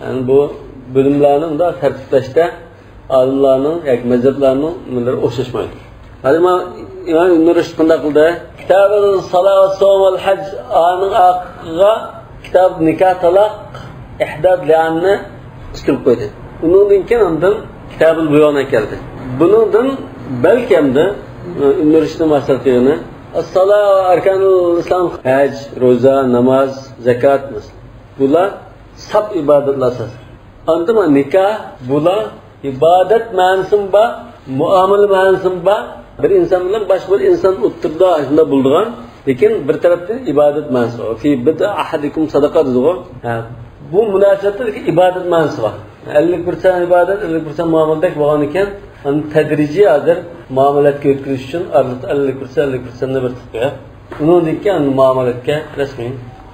Yani bu bölümlerin de tertipleşte alimlerin, yani mezheplerinin bunları oşuşmaydır. Hadi İmam İbn Rüşd bunda kıldı. Kitab-ı Salat ve Savm ve Hac anın akıga kitab nikah talak ihdad li'anni çıkıp koydu. Bunun için ondan Kitab-ı Buyon'a geldi. Bunun belki hem de İbn Rüşd'ün bahsettiğini as-salat arkanul İslam hac, roza, namaz, zekat mesela. Bunlar sab ibadetler esas. Anladın mı? Nikah bunlar ibadet manasın ba, muamele manasın ba. Bir insan bilen başka bir insan oturduğu aşında bulduğun. Lekin bir taraftan ibadet manası var. Fi bida ahadikum sadaqa diyor. Bu münasebette ibadet manası var. 50% ibadet, 50% muameledek bo'lgan ekan, tadrijiy hozir muomalatga o'tkazish uchun 50%'ni bir tutib, undan keyin muomalatga rasmiy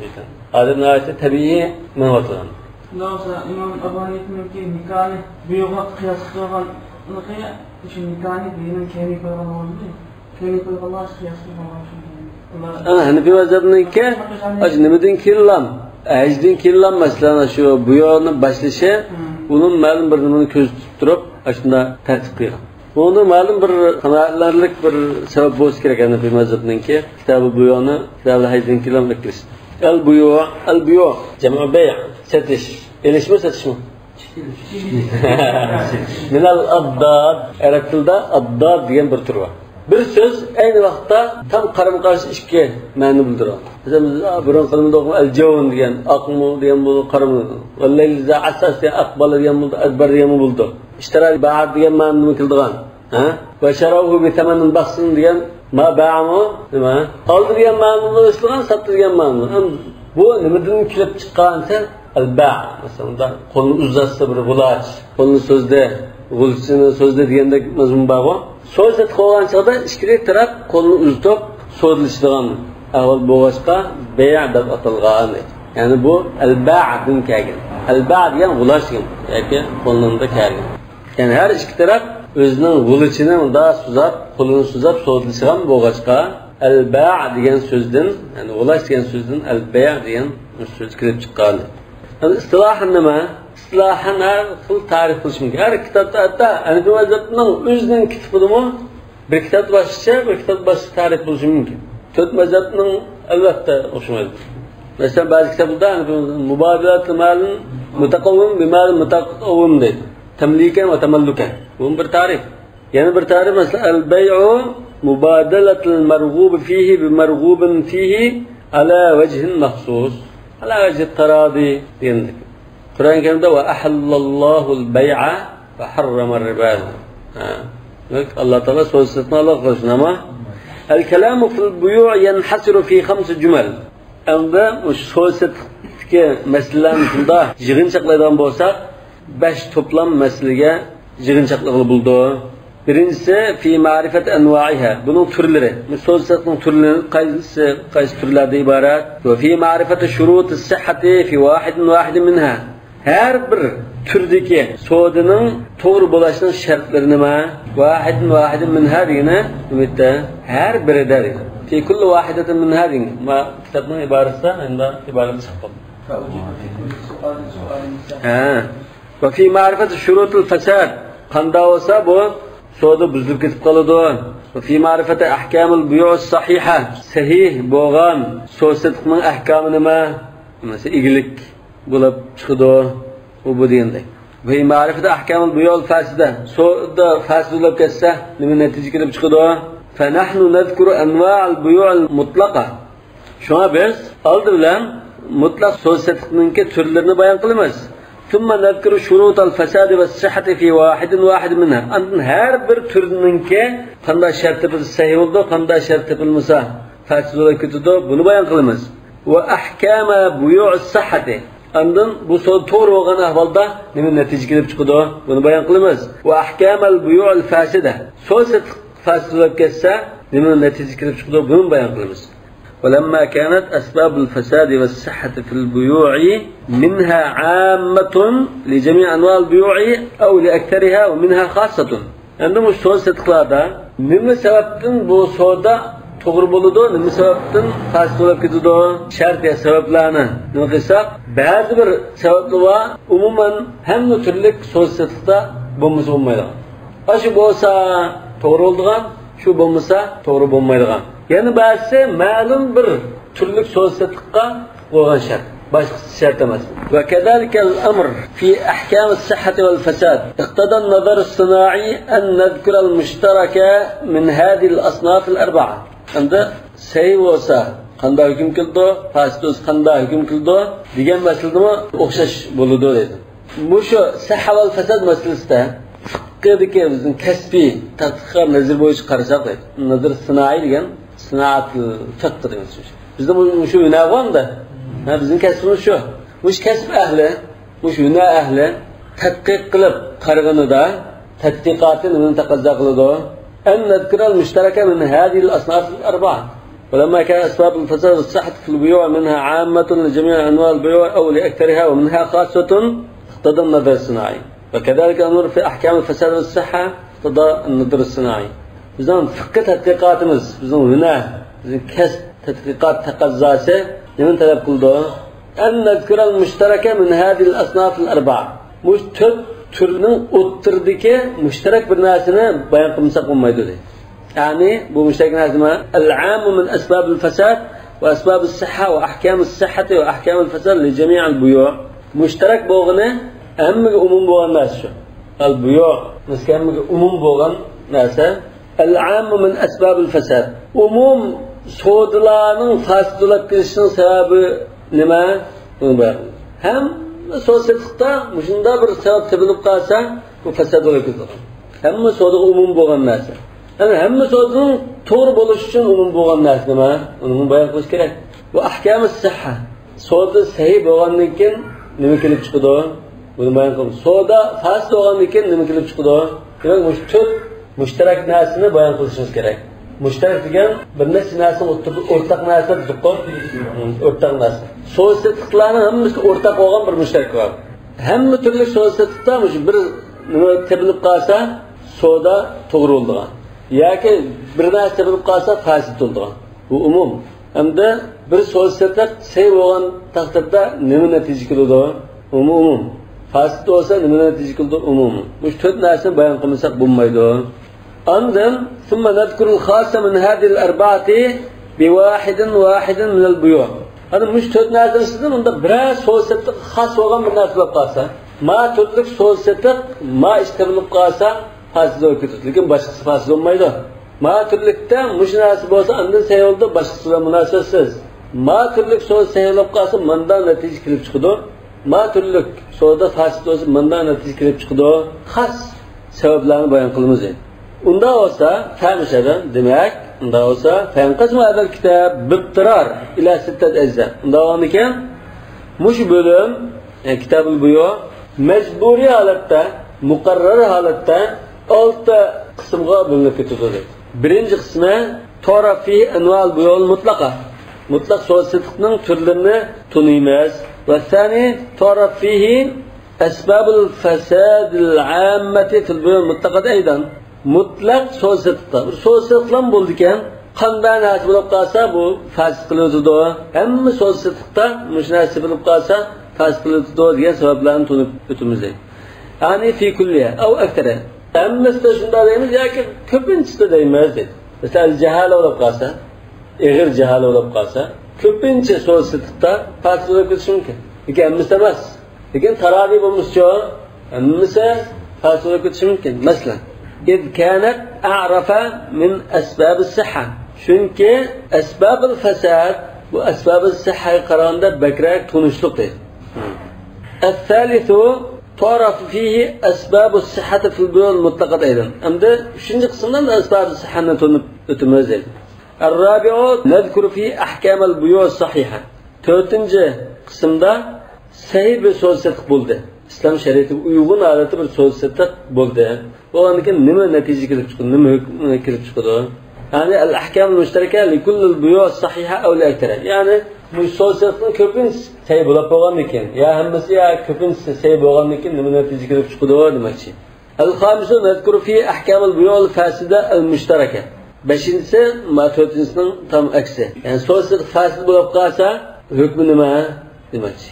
ekan. Hozir niyati tabiiy menvatlan. Do'sa İmam Abu Hanife'ninki nikahni bu yo'g'a qiyos qilgan, unga shu nikahni dinin kemi qo'ygan bo'ldi. Kemi qo'yganlar qiyos qilgan. Ana Hanifi mazhabiniki ajnibidan kelgan, ajdan kelgan masalan shu bu yo'lni boshlashi onun ma'lum bir nimani ko'z tutib turib, shunda tartib qilgan. Buni ma'lum bir qanoatlanarlik bir sabab bo'lsa kerak Hanifi mazhabiniki kitobi bu yo'lni kitobi hajdan kelgan qilish. Al-buyu jamu bay' satish. Elishmi satishmi? Min al-addad. Arab tilida addad degan bir tur bor. Bir söz aynı vaqtda tam qarama-qarshi ikki ma'no bildiradi. Mesela burun qilmada al-javn degan, aqmu degan bu qarama. Vallayl za asasi aqbal degan bu adbar degan bo'ldi. İştirak ba'd degan ma'noni keltirgan. Ha? Va sharahu bi tamanin baxsin degan ma ba'mu nima? Oldi degan ma'noni o'stirgan, sotdi degan ma'no. Bu nimadan kelib chiqqansa al-ba'. Masalan, qo'lni uzatsa bir g'ulach, qo'lni so'zda, g'ulchini so'zda degandek mazmun bor. So'zda qo'ygan chog'da ikki taraf qo'lni uzatib so'zlashadigan avval bo'g'ashqa bay' deb atalgan. Ya'ni bu al-ba'dan kelgan. Al-ba' degan g'ulash yoki qo'lninda kelgan. Ya'ni har ikki taraf o'zining g'ulchini unda suzab, qo'lini suzab so'zlashgan bo'g'ashqa al-ba' degan so'zdan, ya'ni g'ulash degan so'zdan al-bay' degan so'z kelib chiqqan. İstilahan nima? İstilahan har xil tarif qilish mumkin. Har kitobda hatta Hanafi mazhabining o'zining kitobidami bir kitob boshqa, bir kitob boshqa tarif bo'lishi mumkin. To'rt mazhabning albatta o'xshamaydi. Masalan, ba'zi kitoblarda mubadalatul malin mutaqawwim bimal mutaqawwim deydi. Tamlikan va tamallukan. Bu bir tarif. Yana bir tarif masalan al-bay'u mubadalatul marghub fihi bi marghubin fihi ala wajhin mahsus. Ala vajhi taradi dedik. Kur'an-ı Kerim'de ve ahallallahu al-bay'a ve harrama ar-riba. Allah Teala söz satın alışın ama el-kelamu fil buyu' yenhasiru fi 5 cümle. Anda söz satki meselelerni shunda yig'inchoqlaydigan bo'lsak 5 toplam meseleге yig'inchoqligini buldu. Birincisi fi ma'rifat anwa'iha. Bunun türleri. Söz satın türleri qaysi türlerden ibaret. Ve fi ma'rifat şurut as-sihhati fi wahid minha. Her bir türdeki so'dining to'g'ri bo'lishining shartlari nima? Vahidin minha degani umidda har birida. Fi kulli wahidatin minha degani. Ma kitobning iborasida endi iborani chiqib. Va fi ma'rifati shurutul fasad. Qanday bo'lsa bu so'da buzilib ketib qoladi. Va fi ma'rifati ahkamul buyu' sahiha. Sahih bo'lgan so'zning ahkomi nima? Masalan, igilik bo'lib chiqdi bu degandek. Ve ma'rifat ahkamul buyu' fasida. So'da fasidlab ketsa nima natija kelib chiqdi? Fa nahnu nadhkuru anwa'al buyu'al mutlaqa. Shuna biz oldi bilan mutlaq so'zning turlarini bayon qilamiz. Thumma nadhkuru shurutal fasad va sihhati fi wahid minha. Andan har bir turninki qanday sharti biz sahih bo'ldi, qanday sharti bilmasa fasid bo'lib ketdi, buni bayon qilamiz. Ve ahkama buyu'us sihhati. Andan bu so'z to'g'ri bo'lgan ahvolda nima natija kelib chiqdi, buni bayon qilamiz. Va ahkamal buyu'ul fasida. So'z fasid bo'lib ketsa nima natija kelib chiqdi, buni bayon qilamiz. ولما كانت أسباب الفساد والصحة في البيوع منها عامة لجميع أنواع البيوع أو لأكثرها ومنها خاصة. عندما السؤال ستقلادا نما سببتن bu so'da to'g'ri bo'ladi, nima sababdan fasid bo'lib ketadi? Shart ya sabablarni nima qilsak, ba'zi bir sabablar va umuman hamma turli so'zsizlikda bo'lmasa bo'lmaydi. Shu bo'lsa to'g'ri bo'ladigan, shu bo'lmasa to'g'ri bo'lmaydigan. Yani ba'zi ma'lum bir turli so'zsizlikqa qo'ygan shart. Başka şart emas. Ve kedalike el-amr fi ahkam as-sihhati wal-fasad. İqtada an-nazar as-sana'i an nadhkura al-mushtaraka min hadhihi al-asnaf al-arba'a. Anda sahih bo'lsa qanday hukm qildi, fasid bo'lsa qanday hukm qildi degan masalada o'xshash bo'ladi dedi. Bu shu sihha va fasad masalasida fiqhdagi bizning kasbiy tadqiqotga nazar bo'yicha qarasak deydi. Nazar sinoiy degan sinoat fiqh degan so'z. Bizda shu unavonda bizning kasbimiz shu. Bu kasb ahli, bu shuna ahli tadqiq qilib qaraganida tadqiqotni nima taqozo qiladi? أن نذكر المشتركة من هذه الأصناف الأربعة. ولما كان أسباب الفساد والصحة في البيوع منها عامة لجميع أنواع البيوع أو لأكثرها ومنها خاصة اقتضى النظر الصناعي. وكذلك الأمر في أحكام الفساد والصحة اقتضى النظر الصناعي. بزمن فقه تدقيقاتمز بزمن هنا كسب تدقيقات تقزاسة لمن طلب قلده أن نذكر المشتركة من هذه الأصناف الأربعة. مش türünün o'ttirdiki mushtarak bir narsani bayon qilmasak bo'lmaydi dedi. Ya'ni bu mushtarak narsa al-'amu min asbab al-fasad va asbab as-sihha va ahkam as-sihhati va ahkam al-fasad li jami' al-buyu'. Mushtarak bo'lgani hammaga umum bo'lgan narsa shu. Al-buyu' hammaga umum bo'lgan narsa العام من أسباب الفساد umum so'dlarning faslab kelishining sababi nima? Ham so'zlikda shunda bir sabab topilib qolsa, bu fasad bo'lib ketadi. Hamma so'da umum bo'lgan narsa. Yani hamma so'zning to'g'ri bo'lishi uchun umum bo'lgan narsa nima? Uni bayon qilish kerak. Bu ahkamus sihha. So'da sahih bo'lgandan keyin nima kelib chiqadi? Buni bayon qilamiz. So'da fasid bo'lgandan keyin nima kelib chiqadi? Demak, bu to'rt mushtarak narsani bayon qilishimiz kerak. Mushtarak degan bir narsani o'rtaq narsa dedik-ku. O'rtaq narsa. So'zliklarning hammasi o'rtaq bo'lgan bir mushtarak bor. Hamma turli so'zliklar bir nima tepilib qolsa, so'da to'g'ri bo'lgan. Yoki bir narsa tepilib qolsa, fasid bo'lgan. Bu umum. Hamda bir so'zlik sahih bo'lgan taqdirda nima natija keladi? Umum. Fasid bo'lsa nima natija keladi? Umum. Bu to'rt narsani bayon qilmasak bo'lmaydi. Ondan ثم نذكر الخاصة من هذه الأربعة بواحد من البيوع. Ana mush to'rt narsasidan unda biroz so'zsatda xos bo'lgan bir narsa bo'lib qolsa, ma to'rtlik so'zsatda ma ishtirilib qolsa, fasid bo'lib ketadi. Lekin boshqasi fasid bo'lmaydi. Ma to'rtlikda mush narsa bo'lsa, undan sayolda boshqasi bilan munosabatsiz. Ma to'rtlik so'z sayolib qolsa, bundan natija kelib chiqadi. Ma to'rtlik so'zda fasid bo'lsa, bundan natija kelib chiqadi. Xos sabablarni bayon qilamiz. Unda olsa, fahmishadi. Demak, unda olsa, fanqasmu hadal kitob bittirar ila sittat ajza. Unda olgan mush bo'lim, kitobul buyo majburiy holatda, muqarrar holatda 6 qismga bo'linib ketadi. Birinchi qismi tarafi anval buyol mutlaqa. Mutlaq so'zsizlikning turlarini tunaymiz. Va thani tarafihi asbabul fasadil ammati fil buyol mutlaqat aydan. Mutlaq so'zsizlikda bir so'zsizlik bo'ldi ekan, qanday narsa bo'lib qolsa bu fasid qilinadi. Hamma so'zsizlikda mush narsa bo'lib qolsa fasid qilinadi degan sabablarni tunib o'tamiz. Ya'ni fi kulliya aw aktara. Hammasida shunday deymiz yoki ko'pinchisi deymiz. Masalan, jahala bo'lib qolsa, eg'ir jahala bo'lib qolsa, ko'pincha so'zsizlikda fasid bo'lib ketishi mumkin. Lekin hammasi emas. Lekin tarodi bo'lmasa, hammasi fasid bo'lib ketishi mumkin. Masalan, إذ كانت أعرف من أسباب الصحة. Çünkü أسباب الفساد وأسباب الصحة قراندا بكرة تونشلق. الثالث تعرف فيه أسباب الصحة في البيوع المطلقة أيضا. أمده شنو قسمنا أسباب الصحة نتميز. الرابع نذكر فيه أحكام البيوع الصحيحة. Dördüncü قسمda sahih bir so'zsizlik bo'ldi. İslam şeriati uygun adeti bir so'zsizlik bo'ldi. Bu andan nima natija kelib chiqdi, nima hukm kelib chiqdi? Yani al-ahkam al-mushtaraka li kulli al-buyu' as-sahiha aw la aktara. Yani bu so'zsizlikning ko'pincha sahih bo'lib qolgan ekan, ya hammasi ya ko'pincha sahih bo'lgan ekan, nima natija kelib chiqdi demoqchi. Al-khamisu nadhkuru fi ahkam al-buyu' al-fasida al-mushtaraka. Beshinchisi ma'tudisining tam aksi. Yani so'zsizlik fasid bo'lib qolsa, hukmi nima demoqchi.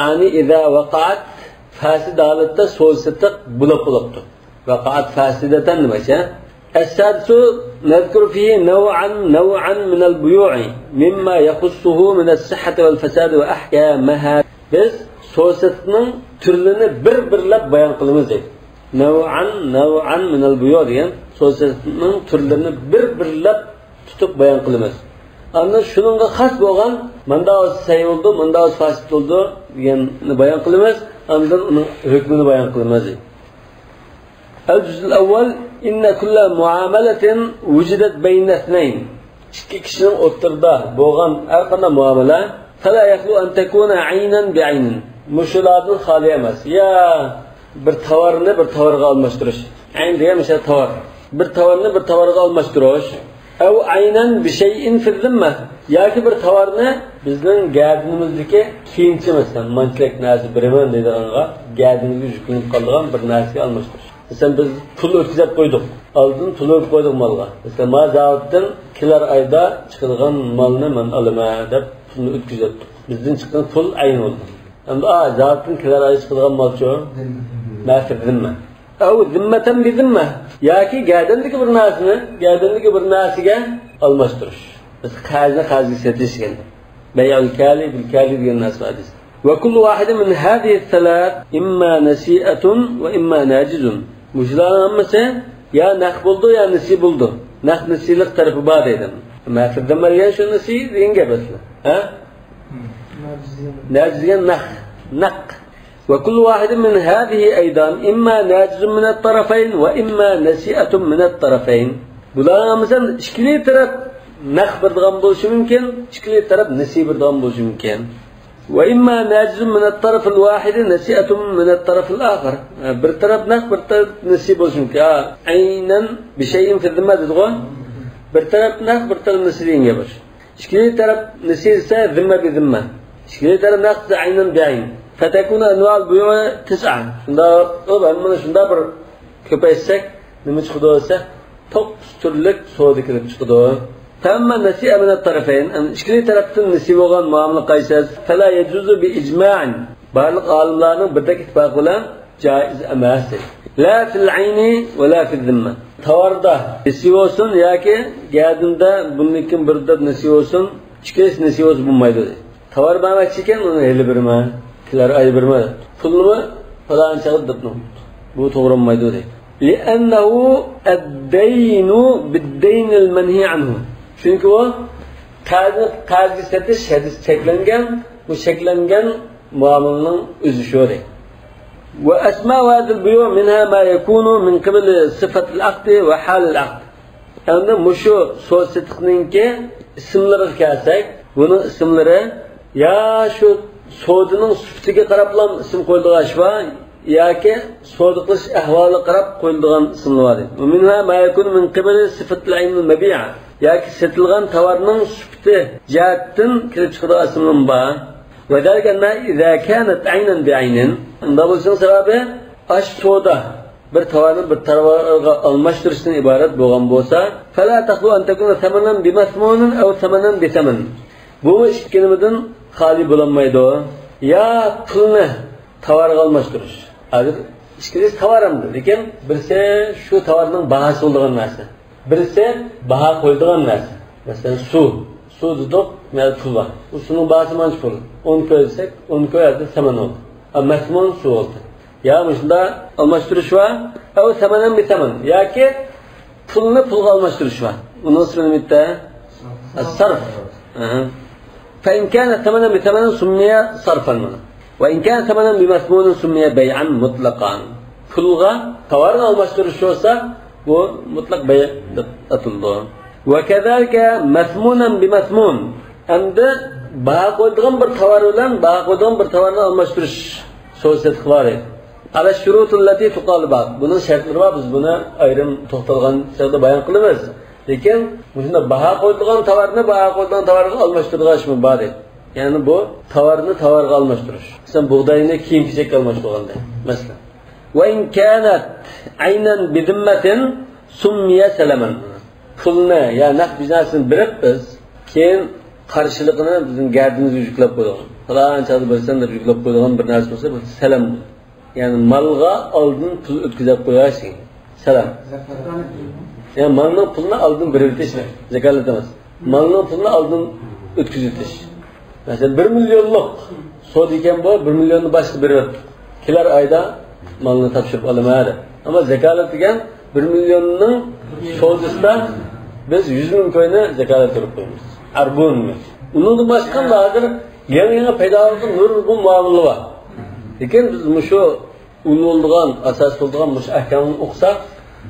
Yani idza waqa'at fasid holatda so'zsizlik bo'lib qolibdi. وقعت فاسدة نمشى. السادس نذكر فيه نوعا من البيوع مما يخصه من الصحة والفساد وأحكامها. biz so'zsizlikning turlarini bir-birlab bayon qilamiz. Nav'an min al-buyu' degan so'zsizlikning turlarini bir-birlab tutib bayon qilamiz. Ana shuningga xos bo'lgan manda sahih bo'ldi, manda fasid bo'ldi deganni bayon qilamiz. Undan uning hukmini bayon qilamiz. الجزء الأول إن كل معاملة وجدت بين اثنين. ikki kishining o'rtasida bo'lgan har qanday muomala fala yahlu an takuna aynan bi aynin. Mushulardan xoli emas. Ya bir tovarni bir tovarga almashtirish. Ayn degan o'sha tovar. Bir tovarni bir tovarga almashtirish. Aw aynan bi shay'in fi zimma. Yoki bir tovarni bizning gadinimizdagi kiyinchi masalan, manchlik narsa biraman deydiganga gadimizga yuklanib qolgan bir narsaga almashtirish. Mesela biz pul ötkizip koyduk. Aldın pul ötkizip koyduk malga. Mesela mazavattan kiler ayda çıkılgan malını ben alıma dep pulunu ötkizip. Bizden çıkan pul ayın oldu. Hem de zavattan kiler ayda çıkılgan mal çoğu. Nafir zimme. Ev zimmeten bir zimme. Ya ki gerdendeki bir nasıge almashtırış. Mesela kazı setiş geldi. Bey'al kali bil kali diyen nas hadis. وكل واحد من هذه الثلاث إما نسيئة وإما ناجز. Müşrilerin ammesi ya naq buldu ya nisi buldu. Naq nisilik tarafı var dedim. Mafidden mariyan şu nisi deyin gebesli. Ha? Naciziyen naq. وكل واحد من هذه أيضا إما ناجز من الطرفين وإما نسيئة من الطرفين. Bular mesela işkili taraf naq birdigan bo'lishi mumkin, ishkili taraf nasi birdigan bo'lishi mumkin. Wa imma najzun min at-taraf al-wahid nasi'atun min at-taraf al-akhar. Bir taraf naq, bir taraf nasi bo'lishi mumkin. Aynan bi shay'in fi dhimma dedgan. Bir taraf naq, bir taraf nasi degan gap bor. Ishkili taraf nasi esa dhimma bi dhimma. Ishkili taraf naq aynan bi ayn. Fatakuna anwa' al-buyu' 9. Shunda mana shunda bir ko'paysak, nima chiqadi bo'lsa 9 turlik savdo kirib chiqadi. Tamma nasi'a min at-tarafayn. Ishkili tarafdan nasi bo'lgan muomala qaysiz? Fala yajuzu bi ijma'in. Barliq olimlarning birdek ittifoq bilan joiz emas. La fil ayni va la fil zimma. Tavarda nasi bo'lsin yoki gadinda bunnikin birda nasi bo'lsin, ishkili nasi bo'lsin bo'lmaydi. Tavar bermoqchi ekan uni hali birma, kilar ay birma. Pulni falan chaqib debdi. Bu to'g'ri bo'lmaydi deydi. لأنه الدين بالدين المنهي عنه. Çünkü o qarz setish hadis cheklangan, bu cheklangan muomalaning o'zi shu deydi. Ve asma hadil buyu minha ma yakunu min qibl sifat al-aqd ve hal al-aqd. Endi mushu so'z setiqninki ismlariga kelsak, buning ismlari ya shu so'dining sifatiga qarablam ism qo'yilgan ishva yoki savdo qilish ahvoliga qarab qo'yilgan ismlar bor. Va minha ma yakunu min qibl sifat al-ayn al-mabi'a. yoki setilgan tovarning sifati jihatdan kelib chiqadigan ismlar bor. Va dalganna idza kanat aynan bi aynin. Unda bo'lsa sababi ash savdo bir tovarni bir tovarga almashtirishdan iborat bo'lgan bo'lsa, fala taqdu an takuna thamanan bi masmunin aw thamanan bi thaman. Bu ikki kelimadan xoli bo'lmaydi. Ya pulni tovarga almashtirish. Hozir ishkilish tovarimdi, lekin birse shu tovarning bahasi bo'lgan narsa. Birisi baha qo'yilgan narsa. Masalan, suv dedik, mel pul bor. Bu suvning bahasi manch pul. 10 ko'ysak, 10 ko'yadi saman oldi. Masmun suv oldi. Ya shunda almashtirish va yo samanan bi saman. Yoki pulni pulga almashtirish va. Uni ismi bitta as-sarf. Fa in kana samanan bi samanin summiya sarfan. Va in kana samanan bi masmunin summiya bay'an mutlaqan. Pulga tovarni almashtirish bo'lsa bu mutlaq bay' atildi. Va kazalika masmunan bi masmun. Endi baho qo'yilgan bir tovar bilan baho qo'yilgan bir tovarni almashtirish so'zsiz qiladi. Ala shurutullati tuqalba. Buning shartlari bor, biz buni ayrim to'xtalgan joyda bayon qilamiz. Lekin bunda baho qo'yilgan tovarni baho qo'yilgan tovarga almashtirishmi bor. Ya'ni bu tovarni tovarga almashtirish. Sen bug'doyni kiyim-kechakka almashtirganda, masalan. Va in kanat aynan bi zimmatin summiya salaman. Pulni ya naq biznasini berib biz keyin qarshiligini bizning gardimizga yuklab qo'ygan. Falanchani bilsan deb yuklab qo'ygan bir narsa bo'lsa, bu salam. Ya'ni malga oldin pul o'tkazib qo'yasing. Salam. Yani malning pulni oldin berib o'tish, zakolat emas. Malning pulni oldin o'tkazib o'tish. Masalan 1 millionlik so'd ekan bu 1 millionni boshqa berib kelar oyda malni topshirib olamaydi. Ama zakalat degan 1 millionning so'disida biz 100 ming ko'yni zakalat turib qo'yamiz. Arbunmi. Undan boshqa hozir yangi paydo bo'lgan nurg'un muomala bor. Lekin biz mushu ulug'ilgan, asos bo'lgan mush ahkamni o'qisak,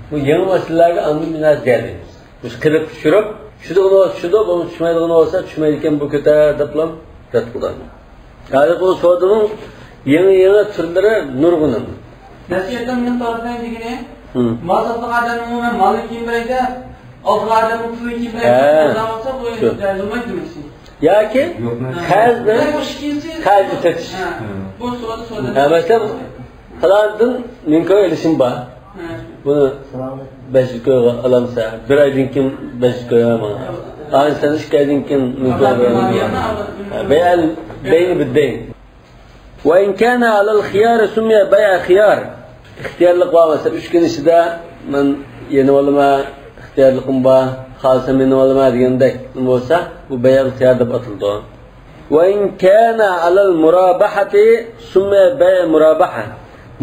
bu yangi masalalarga andan binas deymiz. Biz qilib tushirib, shunda bu tushmaydigan bo'lsa, tushmaydigan bu ko'tar deblam rad qiladi. Hozir bu so'dining yangi turlari nurg'un. Nasihatdan men tarafdan degine, mal satgan adam umuman malik kimrayda, olgan adam pulni kimrayda olsa bu jazomay demaksin. Yoki qarzni setish. Bu so'da. Masalan, falandan men ko'ylishim bor. Buni 5 ko'yga olamsa, bir oydan keyin 5 ko'yaman. Aysan ishkaydan keyin men ko'yaman. Bayan bayni bid-dayn. Wa in kana 'ala al-khiyar sumiya bay'a khiyar. İxtiyarlik var mesela 3 gün içinde ben yeni olma ixtiyarlikim var, xalsa meni olma degandek bo'lsa, bu bay'a ixtiyar deb atildi. Wa in kana 'ala al-murabahati summa bay'a murabaha.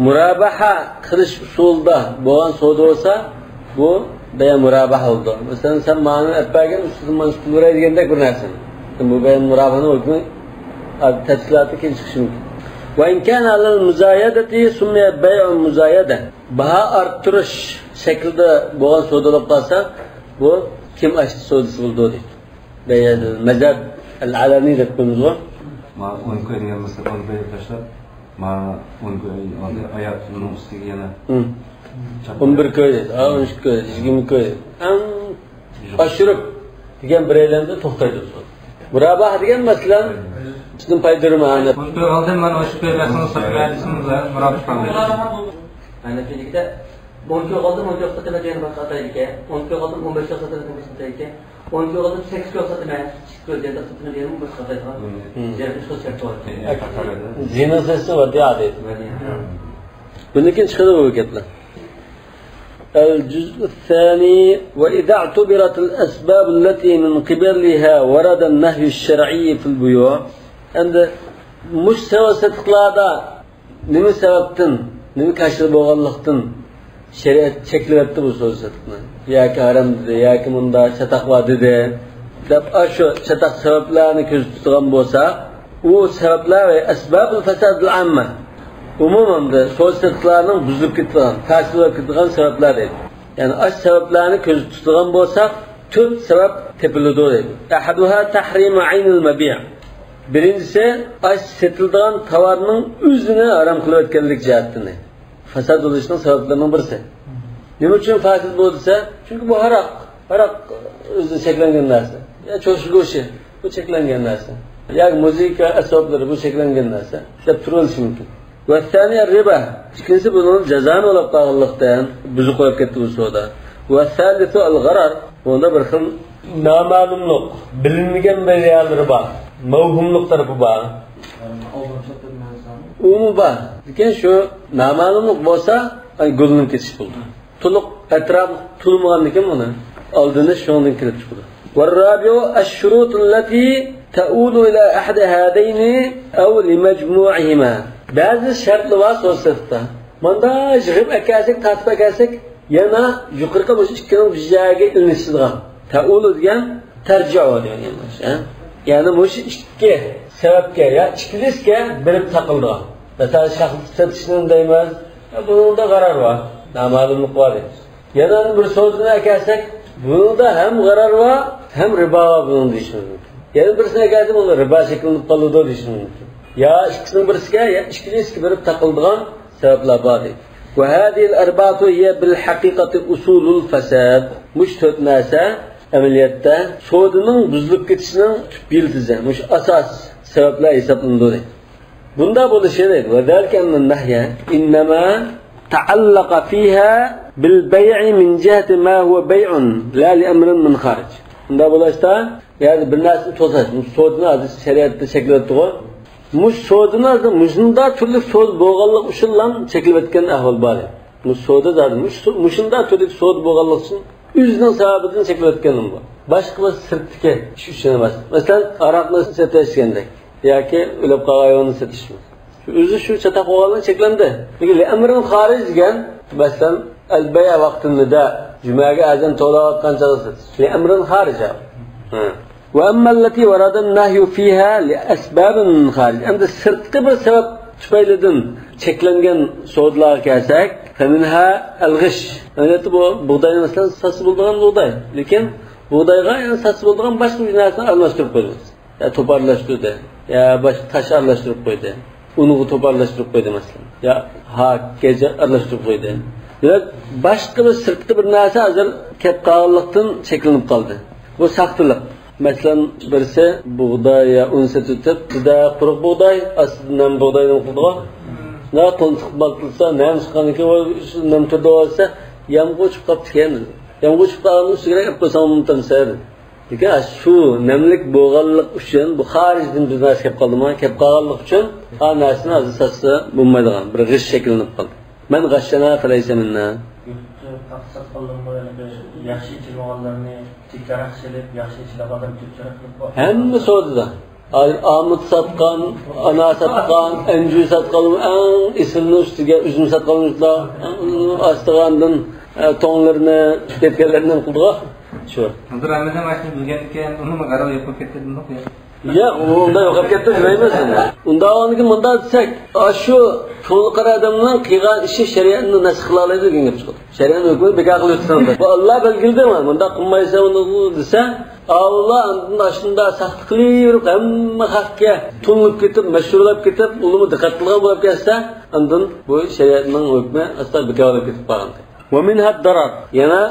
Murabaha qilish usulda bo'lgan savdo bo'lsa, Bu beyan murabah oldu. Mesela sen mağanın etberken üstünden üstülüre edildiğinde görünersin. Bu beyan murabahını hükmü tefsilatı ki çıkışı mümkün. وَاِنْ كَانَ عَلَى الْمُزَايَدَةِ سُمِّيَ بَيْعُ الْمُزَايَدَةِ Baha arttırış şekilde boğan soğudulup kalsa bu kim açtı soğudusu buldu değil. Beyazı, mezheb el-alani dediğimiz o. 10 köy diyen mesela 10 köy taşlar. Bana 10 köy ayak bunun üstüge yana. 11 köy dedi, 13 köy dedi, 20 köy dedi. En aşırıp diyen bireylerinde tohtaydı o soğudu. Murabah diyen mesela sizin paydırma anı. 10 köy aldım ben o şu köy versiyonu satın da murabah kaldı. Yani birlikte 10 köy aldım 10 köy satın diyen başka ataydı. 10 köy aldım 15 köy satın diyen başka 10 köy aldım 8 köy satın köy diyen satın diyen başka ataydı. Yani bir şey sertli var. Zina sesi var diye adet. Bunun çıkıdı bu vakitler. الجزء الثاني وإذا اعتبرت الأسباب التي من قبلها ورد النهي الشرعي في البيوع عند مش سوى صدقlarda nemi sebeptin, nemi karşılığı boğallıktın şeriat çekilip etti bu söz satına. Ya ki haram dedi, ya ki bunda çatak var dedi. Şu çatak sebeplerini köz tutulan bolsa, o sebepler ve esbab-ı fesadul amme. Umuman da söz satlarının buzulup gittiğin, karşılığı gittiğin sebepler değil. Yani aş sebeplerini köz tutulan bolsa, tüm sebep tepildi o değil. Ahaduha tahrimu aynil mebi'. Birincisi aş setildiğin tavarının üzüne haram kılıp etkenlik cihattini. Fasad oluşunun sebeplerinden birisi. Ne için fasad olursa? Çünkü bu harak. Harak özü çeklengen narsa. Ya çoşu goşu. Bu çeklengen narsa. Ya müzika asabları bu çeklengen narsa. Hep turuluşu mümkün. Ve thaniye riba. İkincisi bunun cezan olup dağıllıktan buzu koyup gitti bu soda. Ve thalithu al-gharar. Bunda bir xil namalumluk. Bilinmeyen bir real riba. Mevhumluk tarafı var. Umu var. Diken şu namalumluk bolsa gülünüp ketiş buldu. Tuluk etraf tulmagan diken bunu aldığında şundan kirip çıkıldı. Ve eş-şurut allati ta'ulu ila ahad hadayni aw li mecmu'ihima. Bazı şartlar var sosyalda. Manda jig'ib akasik tatib akasik yana yuqorqi bu ikkinin bijaga ilinishdigan. Ta'ulu degan tarji'u degan. Yani bu ikki sebepga ya ikkilisga birib taqildigan. Mesela şahs satışının deymiz. Bunun da karar var. Namalumluk var. Yana bir sözüne ekersek bunun da hem karar var hem riba var bunun düşünün. Yani birisine ekersek onu riba şeklinde kalıdır düşünün. Ya ikisinin birisiga ya ikilisiga birib taqildigan sebepler var. Ve hadihi el-arba'atu hiye bil haqiqati usulul fasad. Muş dört narsa ameliyatda so'dining buzilib ketishining tub yildizi, mush asas sebepler hesaplanadi. Bunda bo'lishi kerak. Va dalkanun nahya innama ta'allaqa fiha bil bay'i min jihati ma huwa bay'un la li amrin min kharij. Bunda bo'lishda, ya'ni bir narsani to'sash, so'dni aziz shariatda cheklatdi. Mush so'dni aziz mushunda turli so'd bo'lganlik uchun ham cheklayotgan ahvol bor. Mush so'da zaten mushunda turli so'd bo'lganlik uchun o'zining sababidan cheklayotganim bor. Boshqa bir sirtga ish uchun emas. Masalan, aroqni sotishganda yoki o'lib qolgan hayvonni sotishmi. O'zi shu chata qo'yganlar cheklandi. Lekin amrin xorij degan, masalan, al-bay' vaqtida jumaga azan to'layotgan chog'da sotish. Amrin xorij. Va amma allati warada an-nahyu fiha li asbabin xorij. Endi sirtqi bir sabab tufaylidan cheklangan so'dlarga kelsak, faminha al-ghish. Albatta bu buğdayni masalan sasib bo'lgan buğday. Lekin buğdayga yani sasib bo'lgan boshqa bir narsani almashtirib qo'ydi. Ya toparlashtirdi. Ya boshqa tash aralashtirib qo'ydi. Uni toparlashtirib qo'ydi masalan. Ya gece aralashtirib qo'ydi. Demak, boshqa bir sirtqi bir narsa azal kelib qolganlikdan cheklanib qoldi. Bu saxtalik. Masalan, birisi buğday ya un satib, juda quruq buğday, aslida buğdaydan qildigan. Na qontiq balqilsa, nam chiqqaniki, shu nam turdi olsa, yamg'och qopti ekan. Yamg'och qolgan ustiga qilib qo'ysam mumtamsar. Lekin shu namlik bo'lganlik uchun bu xorijdan biz narsa kelib qoldimi? Kelib qolganlik uchun ha narsani asosda bo'lmaydigan bir g'ish shakllanib qoldi. Men g'ashana falaysa minna. Taqsir qilingan yaxshi ichilmaganlarni tikkaroq silib, yaxshi ichilagan tutcharoq qilib. Hamma so'zda. Amut satqan, ana satqan, enju satqan, isimni ustiga uzum satqanlar, astag'andan to'nglarni ketganlardan qildi shu. Hozir Ramazon vaqtida bo'lgan ekan, uni qarab yo'qib ketdimi yo'q? Ya, unda yo'qib ketdi demaymiz endi. Unda oniki munda desak, shu to'lqar odamning qilgan ishi shariatni nasx qila oladi degan gap chiqadi. Shariatning hukmini bekor qilib o'tiradi. Bu Alloh belgildimi? Bunda qilmaysa uni desa, Allah unda shunda saxt qilib, hamma xalqqa to'nib ketib, mashhurlab ketib, uni diqqat qilgan bo'lib ketsa, undan bu shariatning hukmi aslo bekor qilib ketib qolgan. Va minha darar. Yana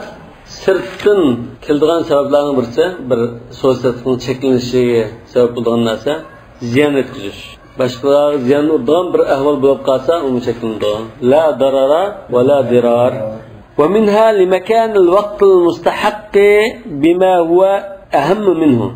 sirtdan keladigan sabablarning birisi bir so'zlarning cheklanishiga sabab bo'lgan narsa ziyon yetkazish. Boshqalar ziyon urgan bir ahvol bo'lib qolsa, uni cheklanadi. La darara va la dirar. Wa minha limakan al-waqt al-mustahaq bima huwa aham minhu.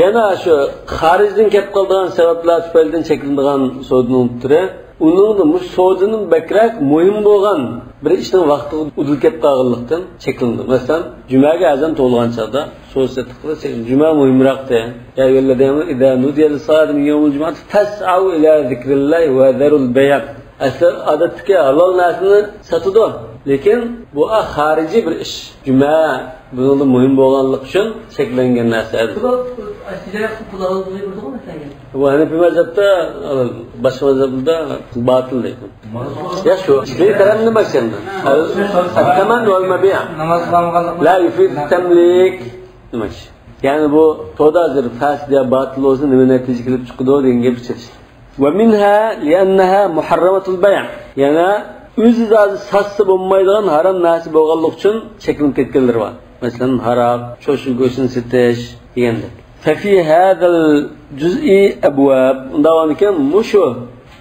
Yana shu xorijdan kelib qolgan sabablar tufaylidan cheklanadigan so'zning turi uning so'zining bakrak muhim bo'lgan bir ishning vaqti udilib ketib qolganlikdan cheklandi. Masalan, jumaga azon to'lgan chaqda so'z qilsa, juma muhimroqda. Ya yo'lladimi ida nudiya lis-salat min yawm al-jum'ah tas'au ila zikrillah va darul bay'. Asl odatga halol narsani sotadi. Lekin bu xorijiy bir ish. Juma bunun muhim bo'lganligi uchun cheklangan narsa. Bu Hanefi mazhabda, boshqa mazhabda batil deydi. Ya shu, bir taraf nima ekan? At-taman wal mabi'. Namoz qilmaganlik. La yufid tamlik. Nima? Ya'ni bu to'dazir fas ya batil bo'lsa nima natija kelib chiqadi degan gap chiqdi. Va minha li'annaha muharramatul bay'. Yana o'zi-o'zi sassi bo'lmaydigan harom narsa bo'lganligi uchun cheklanib ketganlar bor. Masalan, haroq, cho'shin go'shtini setish deganda. ففي هذا الجزء أبواب داوان كان مشو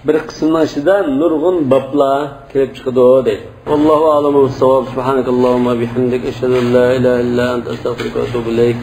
برقسنا شدان نرغن بابلا كيف تقدو دي والله أعلم بالصواب سبحانك اللهم وبحمدك أشهد أن لا إله إلا أنت أستغفرك وأتوب إليك